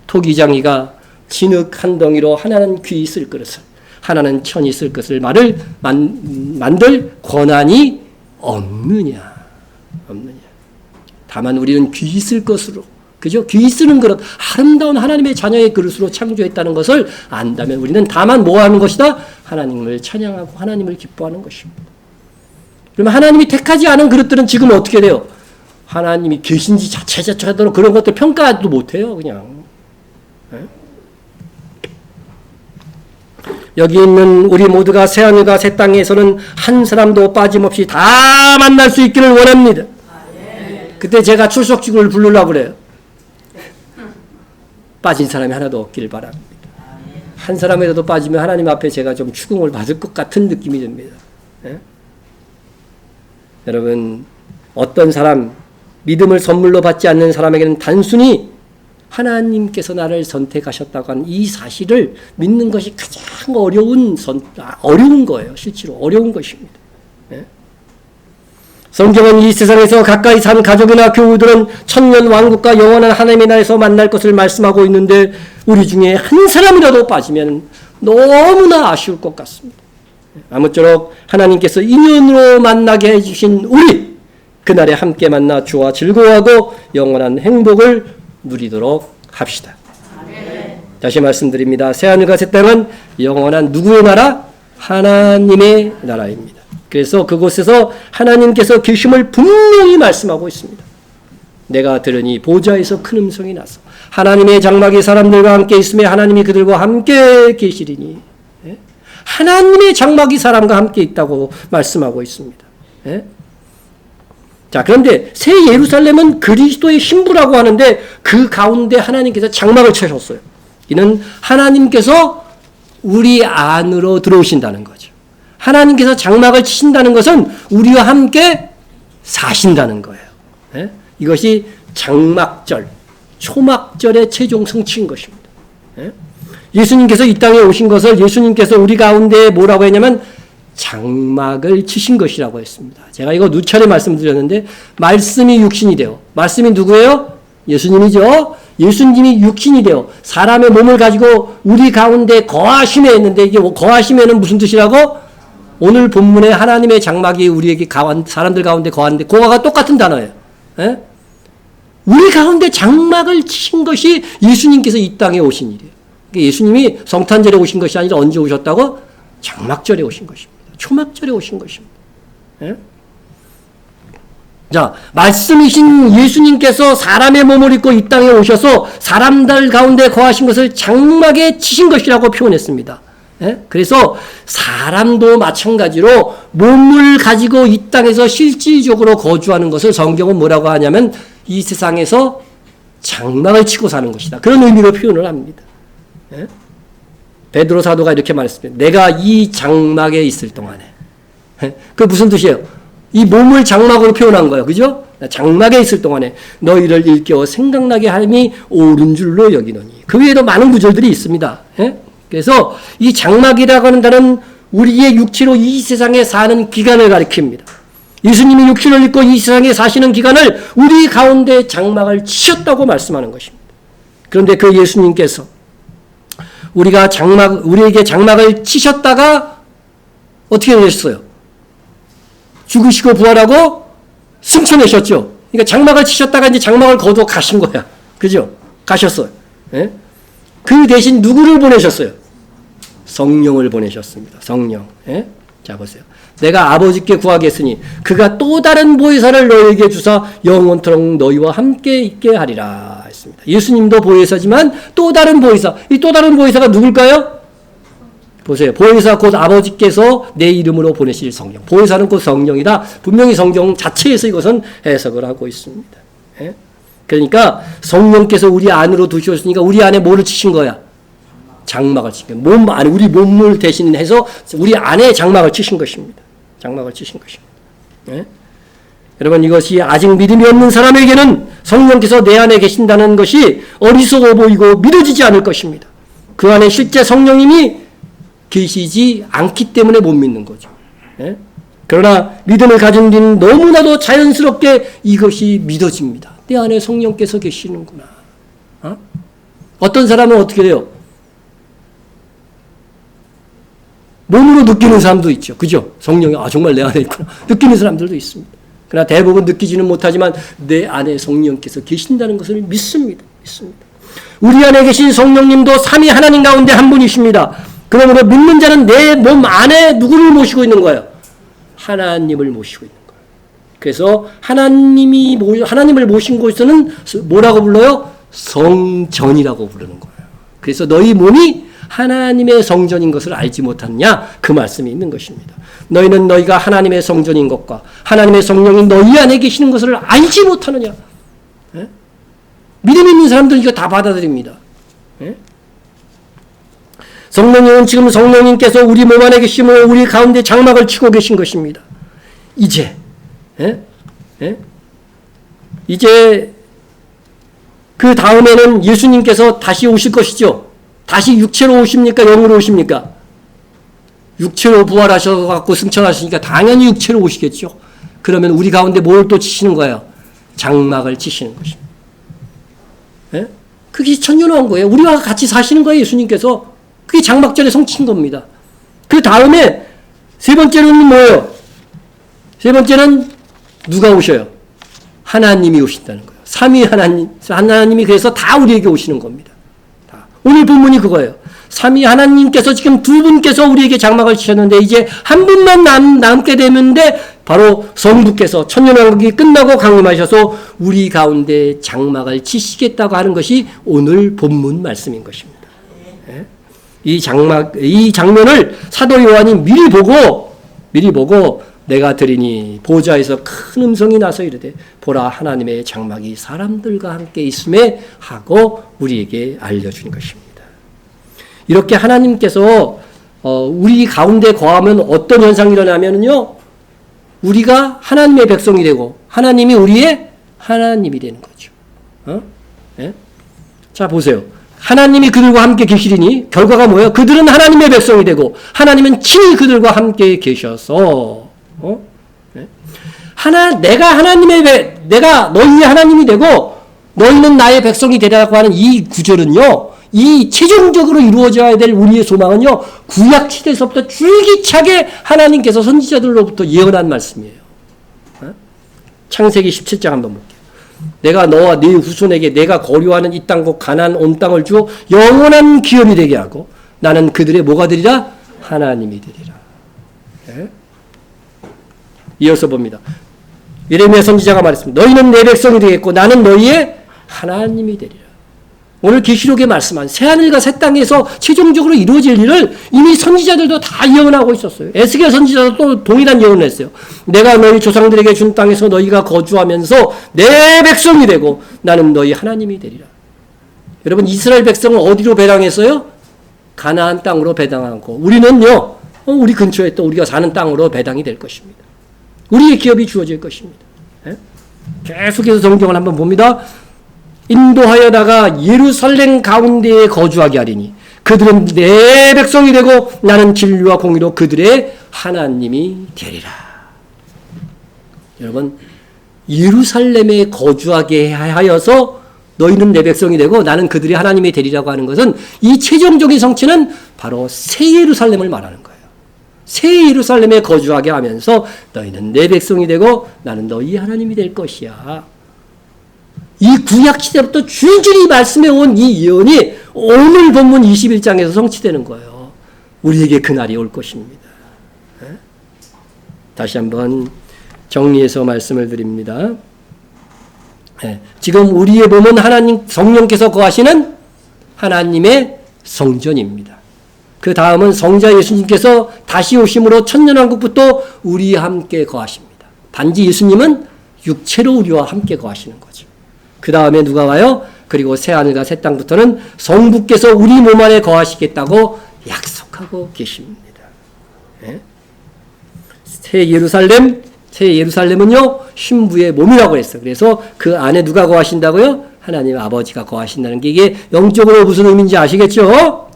Speaker 1: 토기장이가 진흙 한 덩이로 하나는 귀 쓸 그릇을 하나는 천이 쓸 것을 말을 만들 권한이 없느냐. 다만 우리는 귀 쓸 것으로 그죠? 귀 쓰는 그릇, 아름다운 하나님의 자녀의 그릇으로 창조했다는 것을 안다면 우리는 다만 뭐 하는 것이다? 하나님을 찬양하고 하나님을 기뻐하는 것입니다. 그러면 하나님이 택하지 않은 그릇들은 지금 어떻게 돼요? 하나님이 계신지 자체적으로 그런 것들 평가도 못해요. 그냥. 여기 있는 우리 모두가 새하늘과 새 땅에서는 한 사람도 빠짐없이 다 만날 수 있기를 원합니다. 그때 제가 출석식을 부르려고 그래요. 빠진 사람이 하나도 없길 바랍니다. 한 사람이라도 빠지면 하나님 앞에 제가 좀 추궁을 받을 것 같은 느낌이 듭니다. 예? 여러분, 어떤 사람, 믿음을 선물로 받지 않는 사람에게는 단순히 하나님께서 나를 선택하셨다고 하는 이 사실을 믿는 것이 가장 어려운 거예요. 실제로 어려운 것입니다. 예? 성경은 이 세상에서 가까이 산 가족이나 교우들은 천년 왕국과 영원한 하나님의 나라에서 만날 것을 말씀하고 있는데 우리 중에 한 사람이라도 빠지면 너무나 아쉬울 것 같습니다. 아무쪼록 하나님께서 인연으로 만나게 해주신 우리, 그날에 함께 만나 주와 즐거워하고 영원한 행복을 누리도록 합시다. 아멘. 다시 말씀드립니다. 새하늘과 새 땅은 영원한 누구의 나라? 하나님의 나라입니다. 그래서 그곳에서 하나님께서 계심을 분명히 말씀하고 있습니다. 내가 들으니 보좌에서 큰 음성이 나서 하나님의 장막이 사람들과 함께 있으며 하나님이 그들과 함께 계시리니. 예? 하나님의 장막이 사람과 함께 있다고 말씀하고 있습니다. 예? 자, 그런데 새 예루살렘은 그리스도의 신부라고 하는데 그 가운데 하나님께서 장막을 쳐셨어요. 이는 하나님께서 우리 안으로 들어오신다는 거죠. 하나님께서 장막을 치신다는 것은 우리와 함께 사신다는 거예요. 예? 이것이 장막절, 초막절의 최종 성취인 것입니다. 예? 예수님께서 이 땅에 오신 것을 예수님께서 우리 가운데 뭐라고 했냐면 장막을 치신 것이라고 했습니다. 제가 이거 누차례 말씀드렸는데 말씀이 육신이 되어, 말씀이 누구예요? 예수님이죠. 예수님이 육신이 되어 사람의 몸을 가지고 우리 가운데 거하시며 했는데 이게 거하시면은 무슨 뜻이라고? 오늘 본문에 하나님의 장막이 우리에게 사람들 가운데 거하는데 그거가 똑같은 단어예요. 예? 우리 가운데 장막을 치신 것이 예수님께서 이 땅에 오신 일이에요. 그러니까 예수님이 성탄절에 오신 것이 아니라 언제 오셨다고? 장막절에 오신 것입니다. 초막절에 오신 것입니다. 예? 자, 말씀이신 예수님께서 사람의 몸을 입고 이 땅에 오셔서 사람들 가운데 거하신 것을 장막에 치신 것이라고 표현했습니다. 예? 그래서 사람도 마찬가지로 몸을 가지고 이 땅에서 실질적으로 거주하는 것을 성경은 뭐라고 하냐면 이 세상에서 장막을 치고 사는 것이다. 그런 의미로 표현을 합니다. 예? 베드로 사도가 이렇게 말했습니다. 내가 이 장막에 있을 동안에. 예? 그 무슨 뜻이에요? 이 몸을 장막으로 표현한 거예요. 그죠? 장막에 있을 동안에 너희를 일깨워 생각나게 함이 옳은 줄로 여기노니. 그 외에도 많은 구절들이 있습니다. 예? 그래서 이 장막이라고 하는 단어는 우리의 육체로 이 세상에 사는 기간을 가리킵니다. 예수님이 육신을 입고 이 세상에 사시는 기간을 우리 가운데 장막을 치셨다고 말씀하는 것입니다. 그런데 그 예수님께서 우리에게 장막을 치셨다가 어떻게 되셨어요? 죽으시고 부활하고 승천하셨죠. 그러니까 장막을 치셨다가 이제 장막을 거두어 가신 거야. 그죠? 가셨어요. 예? 그 대신 누구를 보내셨어요? 성령을 보내셨습니다. 성령. 예? 자, 보세요. 내가 아버지께 구하겠으니 그가 또 다른 보혜사를 너희에게 주사 영원토록 너희와 함께 있게 하리라 했습니다. 예수님도 보혜사지만 또 다른 보혜사. 이 또 다른 보혜사가 누굴까요? 보세요. 보혜사 곧 아버지께서 내 이름으로 보내실 성령. 보혜사는 곧 성령이다. 분명히 성경 자체에서 이것은 해석을 하고 있습니다. 예? 그러니까 성령께서 우리 안으로 두셨으니까 우리 안에 뭐를 치신 거야? 장막을 치신 거예요. 몸 안에 우리 몸을 대신해서 우리 안에 장막을 치신 것입니다. 장막을 치신 것입니다. 예? 여러분, 이것이 아직 믿음이 없는 사람에게는 성령께서 내 안에 계신다는 것이 어리석어 보이고 믿어지지 않을 것입니다. 그 안에 실제 성령님이 계시지 않기 때문에 못 믿는 거죠. 예? 그러나 믿음을 가진 우리는 너무나도 자연스럽게 이것이 믿어집니다. 내 안에 성령께서 계시는구나. 어떤 사람은 어떻게 돼요? 몸으로 느끼는 사람도 있죠. 그죠? 성령이 정말 내 안에 있구나. 느끼는 사람들도 있습니다. 그러나 대부분 느끼지는 못하지만 내 안에 성령께서 계신다는 것을 믿습니다. 우리 안에 계신 성령님도 삼위 하나님 가운데 한 분이십니다. 그러므로 믿는 자는 내 몸 안에 누구를 모시고 있는 거예요? 하나님을 모시고 있는 거예요. 그래서 하나님을 모신 곳에서는 뭐라고 불러요? 성전이라고 부르는 거예요. 그래서 너희 몸이 하나님의 성전인 것을 알지 못하느냐? 그 말씀이 있는 것입니다. 너희는 너희가 하나님의 성전인 것과 하나님의 성령이 너희 안에 계시는 것을 알지 못하느냐? 예? 믿음 있는 사람들은 이거 다 받아들입니다. 예? 성령님은 지금 성령님께서 우리 몸 안에 계시며 우리 가운데 장막을 치고 계신 것입니다. 이제 이제 그 다음에는 예수님께서 다시 오실 것이죠. 다시 육체로 오십니까? 영으로 오십니까? 육체로 부활하셔서 승천하시니까 당연히 육체로 오시겠죠. 그러면 우리 가운데 뭘 또 치시는 거예요? 장막을 치시는 것입니다. 예? 그게 천연한 거예요. 우리와 같이 사시는 거예요. 예수님께서. 그게 장막전에 성취인 겁니다. 그 다음에 세 번째는 뭐예요? 세 번째는 누가 오셔요? 하나님이 오신다는 거예요. 삼위 하나님이 그래서 다 우리에게 오시는 겁니다. 다. 오늘 본문이 그거예요. 삼위 하나님께서 지금 두 분께서 우리에게 장막을 치셨는데 이제 한 분만 남게 되는데 바로 성부께서 천년왕국이 끝나고 강림하셔서 우리 가운데 장막을 치시겠다고 하는 것이 오늘 본문 말씀인 것입니다. 이 장면을 사도 요한이 미리 보고 내가 들으니 보좌에서 큰 음성이 나서 이르되 보라 하나님의 장막이 사람들과 함께 있음에 하고 우리에게 알려준 것입니다. 이렇게 하나님께서 우리 가운데 거하면 어떤 현상이 일어나면요, 우리가 하나님의 백성이 되고 하나님이 우리의 하나님이 되는 거죠. 네? 자 보세요. 하나님이 그들과 함께 계시리니 결과가 뭐예요? 그들은 하나님의 백성이 되고 하나님은 친히 그들과 함께 계셔서 네? 내가 너희의 하나님이 되고 너희는 나의 백성이 되라고 하는 이 구절은요, 이 최종적으로 이루어져야 될 우리의 소망은요, 구약 시대에서부터 줄기차게 하나님께서 선지자들로부터 예언한 말씀이에요. 창세기 17장 한번 볼게요. 내가 너와 네 후손에게 내가 거류하는 이 땅 곧 가나안 온 땅을 주어 영원한 기업이 되게 하고 나는 그들의 뭐가 되리라? 하나님이 되리라. 네? 이어서 봅니다. 예레미야 선지자가 말했습니다. 너희는 내 백성이 되겠고 나는 너희의 하나님이 되리라. 오늘 계시록에 말씀한 새하늘과 새 땅에서 최종적으로 이루어질 일을 이미 선지자들도 다 예언하고 있었어요. 에스겔 선지자도 또 동일한 예언을 했어요. 내가 너희 조상들에게 준 땅에서 너희가 거주하면서 내 백성이 되고 나는 너희 하나님이 되리라. 여러분 이스라엘 백성은 어디로 배당했어요? 가나안 땅으로 배당하고 우리는요, 우리 근처에 또 우리가 사는 땅으로 배당이 될 것입니다. 우리의 기업이 주어질 것입니다. 계속해서 성경을 한번 봅니다. 인도하여다가 예루살렘 가운데에 거주하게 하리니 그들은 내 백성이 되고 나는 진리와 공의로 그들의 하나님이 되리라. 여러분 예루살렘에 거주하게 하여서 너희는 내 백성이 되고 나는 그들의 하나님이 되리라고 하는 것은 이 최종적인 성취는 바로 새 예루살렘을 말하는 거예요. 새 예루살렘에 거주하게 하면서 너희는 내 백성이 되고 나는 너희 하나님이 될 것이야. 이 구약 시대부터 줄줄이 말씀해온 이 예언이 오늘 본문 21장에서 성취되는 거예요. 우리에게 그날이 올 것입니다. 다시 한번 정리해서 말씀을 드립니다. 지금 우리의 몸은 하나님 성령께서 거하시는 하나님의 성전입니다. 그 다음은 성자 예수님께서 다시 오심으로 천년왕국부터 우리와 함께 거하십니다. 단지 예수님은 육체로 우리와 함께 거하시는 거죠. 그 다음에 누가 와요? 그리고 새하늘과 새 땅부터는 성부께서 우리 몸 안에 거하시겠다고 약속하고 계십니다. 새 예루살렘은요 신부의 몸이라고 했어요. 그래서 그 안에 누가 거하신다고요? 하나님 아버지가 거하신다는 게 이게 영적으로 무슨 의미인지 아시겠죠?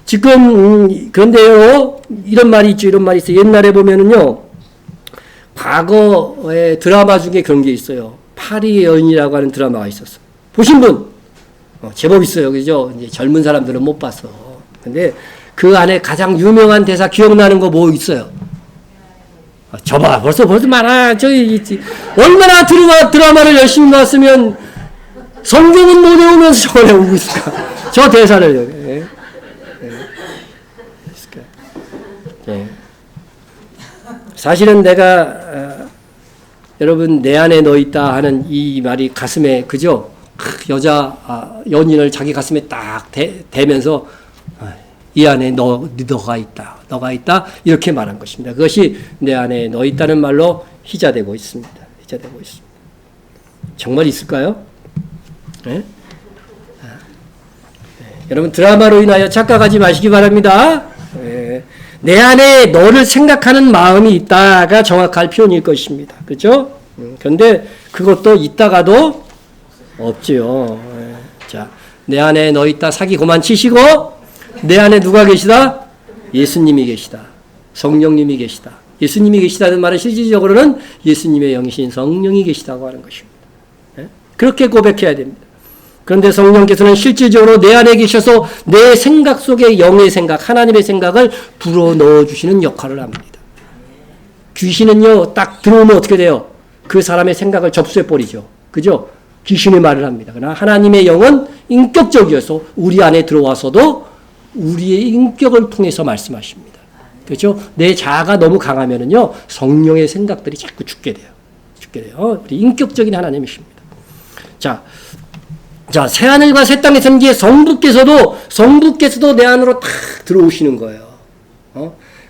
Speaker 1: 지금 그런데요 이런 말이 있죠. 이런 말이 있어요. 옛날에 보면은요 과거의 드라마 중에 그런 게 있어요. 파리의 여인이라고 하는 드라마가 있었어. 보신 분? 제법 있어요. 그죠? 이제 젊은 사람들은 못 봤어. 근데 그 안에 가장 유명한 대사 기억나는 거 뭐 있어요? 저봐, 벌써 많아. 얼마나 드라마를 열심히 봤으면 성경은 못 외우면서 저걸 외우고 있을까? 저 대사를. 사실은 내가 여러분 내 안에 너 있다 하는 이 말이 가슴에 그죠? 여자 연인을 자기 가슴에 딱 대면서 이 안에 너가 있다 이렇게 말한 것입니다. 그것이 내 안에 너 있다는 말로 희자되고 있습니다. 정말 있을까요? 네? 여러분 드라마로 인하여 착각하지 마시기 바랍니다. 예. 내 안에 너를 생각하는 마음이 있다가 정확할 표현일 것입니다. 그렇죠? 그런데 그것도 있다가도 없지요. 예. 자, 내 안에 너 있다 사기 그만 치시고 내 안에 누가 계시다? 예수님이 계시다. 성령님이 계시다. 예수님이 계시다는 말은 실질적으로는 예수님의 영이신 성령이 계시다고 하는 것입니다. 예? 그렇게 고백해야 됩니다. 그런데 성령께서는 실질적으로 내 안에 계셔서 내 생각 속에 영의 생각, 하나님의 생각을 불어넣어 주시는 역할을 합니다. 귀신은요, 딱 들어오면 어떻게 돼요? 그 사람의 생각을 접수해버리죠. 그죠? 귀신의 말을 합니다. 그러나 하나님의 영은 인격적이어서 우리 안에 들어와서도 우리의 인격을 통해서 말씀하십니다. 그렇죠? 내 자아가 너무 강하면은요, 성령의 생각들이 자꾸 죽게 돼요. 죽게 돼요. 우리 인격적인 하나님이십니다. 자, 새하늘과 새 땅에서는 이제 성부께서도 내 안으로 탁 들어오시는 거예요.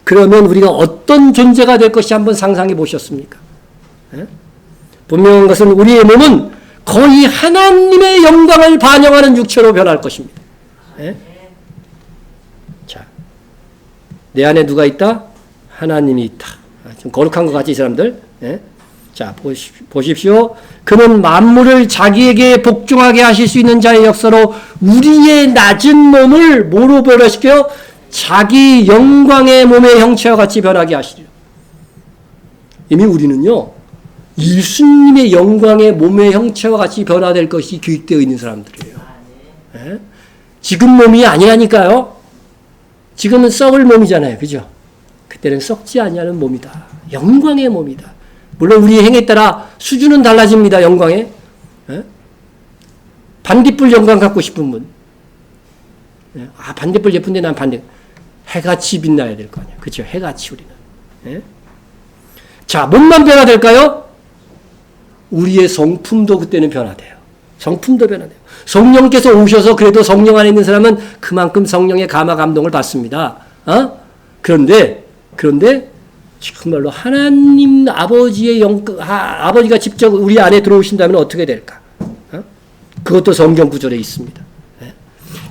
Speaker 1: 그러면 우리가 어떤 존재가 될 것이 한번 상상해 보셨습니까? 예? 분명한 것은 우리의 몸은 거의 하나님의 영광을 반영하는 육체로 변할 것입니다. 예? 자, 내 안에 누가 있다? 하나님이 있다. 좀 거룩한 것 같지, 이 사람들? 예? 자, 보십시오. 그는 만물을 자기에게 복종하게 하실 수 있는 자의 역사로 우리의 낮은 몸을 뭐로 변화시켜요? 자기 영광의 몸의 형체와 같이 변하게 하시리라. 이미 우리는요, 예수님의 영광의 몸의 형체와 같이 변화될 것이 계획되어 있는 사람들이에요. 네? 지금 몸이 아니라니까요. 지금은 썩을 몸이잖아요. 그죠? 그때는 썩지 아니하는 몸이다. 영광의 몸이다. 물론 우리의 행에 따라 수준은 달라집니다. 영광에. 네? 반딧불 영광 갖고 싶은 분. 네? 아, 반딧불 예쁜데 난 해같이 빛나야 될 거 아니야. 그렇죠? 해같이 우리는. 네? 자, 몸만 변화될까요? 우리의 성품도 그때는 변화돼요. 성품도 변화돼요. 성령께서 오셔서 그래도 성령 안에 있는 사람은 그만큼 성령의 감화 감동을 받습니다. 그런데 정말로 하나님 아버지의 아버지가 직접 우리 안에 들어오신다면 어떻게 될까? 그것도 성경 구절에 있습니다.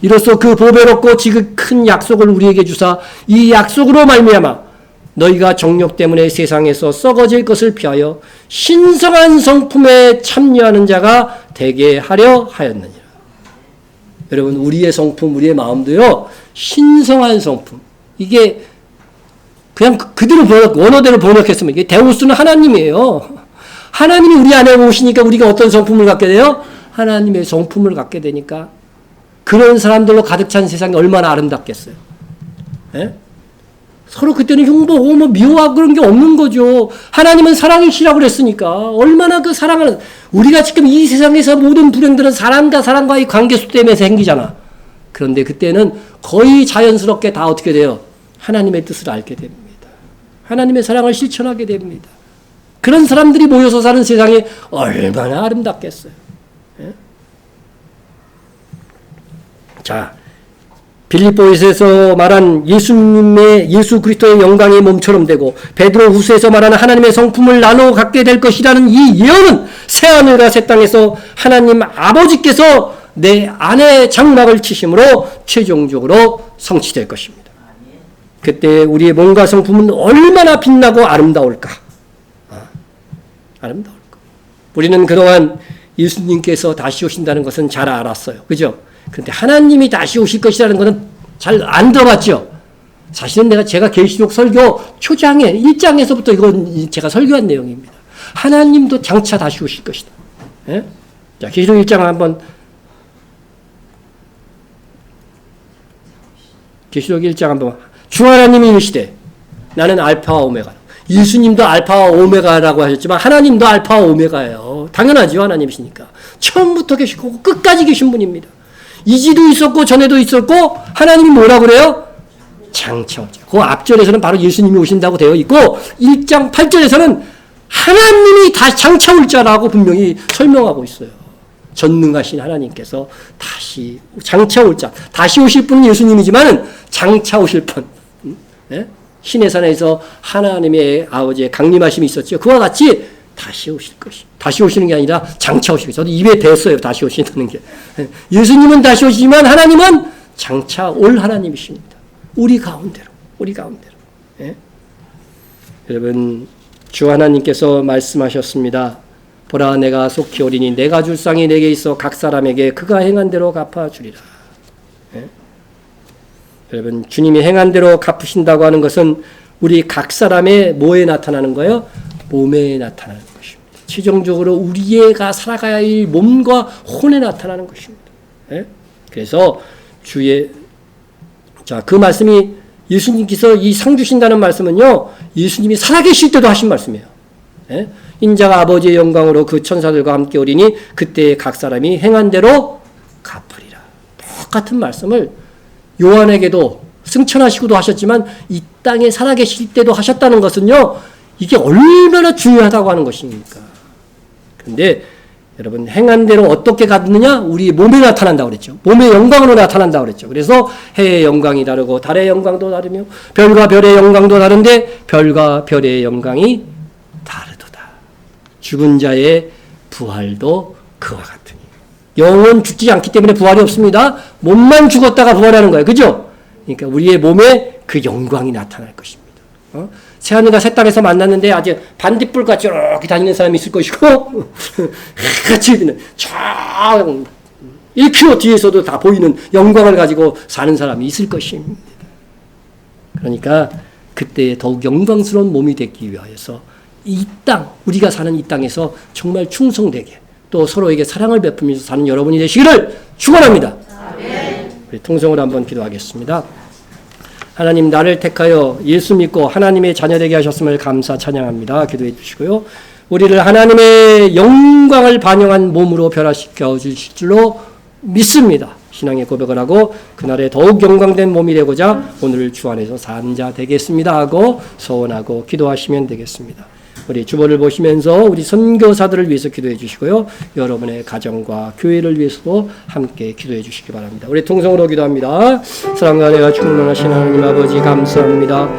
Speaker 1: 이로써 그 보배롭고 지극 큰 약속을 우리에게 주사 이 약속으로 말미암아 너희가 정욕 때문에 세상에서 썩어질 것을 피하여 신성한 성품에 참여하는 자가 되게 하려 하였느니라. 여러분, 우리의 성품, 우리의 마음도요, 신성한 성품. 이게 그냥 그대로 원어대로 번역했으면 이게 데우스는 하나님이에요. 하나님이 우리 안에 오시니까 우리가 어떤 성품을 갖게 돼요? 하나님의 성품을 갖게 되니까 그런 사람들로 가득 찬 세상이 얼마나 아름답겠어요. 예? 서로 그때는 흉보고 미워하고 그런 게 없는 거죠. 하나님은 사랑이시라고 그랬으니까 얼마나 그 사랑을 우리가 지금 이 세상에서 모든 불행들은 사람과의 관계수 때문에 생기잖아. 그런데 그때는 거의 자연스럽게 다 어떻게 돼요? 하나님의 뜻을 알게 됩니다. 하나님의 사랑을 실천하게 됩니다. 그런 사람들이 모여서 사는 세상이 얼마나 아름답겠어요. 예? 자, 빌립보에서 말한 예수 그리스도의 영광의 몸처럼 되고 베드로 후서에서 말하는 하나님의 성품을 나눠 갖게 될 것이라는 이 예언은 새하늘과 새 땅에서 하나님 아버지께서 내 안에 장막을 치심으로 최종적으로 성취될 것입니다. 그때 우리의 몸과 성품은 얼마나 빛나고 아름다울까? 아름다울까? 우리는 그동안 예수님께서 다시 오신다는 것은 잘 알았어요. 그죠? 그런데 하나님이 다시 오실 것이라는 것은 잘 안 들어봤죠. 사실은 제가 계시록 설교 초장에 1장에서부터 이건 제가 설교한 내용입니다. 하나님도 장차 다시 오실 것이다. 예? 자, 계시록 1장 한번 계시록 1장 한번 주 하나님이 이르시되 나는 알파와 오메가. 예수님도 알파와 오메가라고 하셨지만 하나님도 알파와 오메가예요. 당연하죠. 하나님이시니까. 처음부터 계시고 끝까지 계신 분입니다. 이지도 있었고 전에도 있었고 하나님이 뭐라고 그래요? 장차 오자. 그 앞절에서는 바로 예수님이 오신다고 되어 있고 1장 8절에서는 하나님이 다시 장차 올 자라고 분명히 설명하고 있어요. 전능하신 하나님께서 다시 장차 올 자. 다시 오실 분은 예수님이지만 장차 오실 분. 네? 신의 산에서 하나님의 아버지의 강림하심이 있었죠. 그와 같이 다시 오실 것이. 다시 오시는 게 아니라 장차 오실 것이. 저도 입에 댔어요. 다시 오신다는 게. 예수님은 다시 오시지만 하나님은 장차 올 하나님이십니다. 우리 가운데로. 예? 여러분, 주 하나님께서 말씀하셨습니다. 보라, 내가 속히 오리니 내가 줄 쌍이 내게 있어 각 사람에게 그가 행한 대로 갚아주리라. 예? 여러분, 주님이 행한 대로 갚으신다고 하는 것은 우리 각 사람의 뭐에 나타나는 거예요? 몸에 나타나는 것입니다. 최종적으로 우리가 살아가야 할 몸과 혼에 나타나는 것입니다. 예? 그래서 그 말씀이 예수님께서 이 상 주신다는 말씀은요, 예수님이 살아계실 때도 하신 말씀이에요. 예? 인자가 아버지의 영광으로 그 천사들과 함께 오리니 그때 각 사람이 행한 대로 갚으리라. 똑같은 말씀을 요한에게도 승천하시고도 하셨지만 이 땅에 살아계실 때도 하셨다는 것은요, 이게 얼마나 중요하다고 하는 것입니까? 그런데 여러분, 행한 대로 어떻게 갚느냐? 우리 몸에 나타난다고 그랬죠. 몸의 영광으로 나타난다고 그랬죠. 그래서 해의 영광이 다르고 달의 영광도 다르며 별과 별의 영광도 다른데 별과 별의 영광이 다르도다. 죽은 자의 부활도 그와 같으니. 영은 죽지 않기 때문에 부활이 없습니다. 몸만 죽었다가 부활하는 거예요. 그죠? 그러니까 우리의 몸에 그 영광이 나타날 것입니다. 새하늘과 새 땅에서 만났는데 아주 반딧불같이 이렇게 다니는 사람이 있을 것이고 같이 저 1km 뒤에서도 다 보이는 영광을 가지고 사는 사람이 있을 것입니다. 그러니까 그때 더욱 영광스러운 몸이 되기 위하여서 이 땅, 우리가 사는 이 땅에서 정말 충성되게 또 서로에게 사랑을 베푸면서 사는 여러분이 되시기를 축원합니다. 우리 통성으로 한번 기도하겠습니다. 하나님, 나를 택하여 예수 믿고 하나님의 자녀되게 하셨음을 감사 찬양합니다. 기도해 주시고요. 우리를 하나님의 영광을 반영한 몸으로 변화시켜 주실 줄로 믿습니다. 신앙의 고백을 하고 그날에 더욱 영광된 몸이 되고자 오늘 주 안에서 산 자 되겠습니다 하고 소원하고 기도하시면 되겠습니다. 우리 주보를 보시면서 우리 선교사들을 위해서 기도해 주시고요. 여러분의 가정과 교회를 위해서도 함께 기도해 주시기 바랍니다. 우리 통성으로 기도합니다. 사랑과 은혜가 충만하신 하나님 아버지 감사합니다.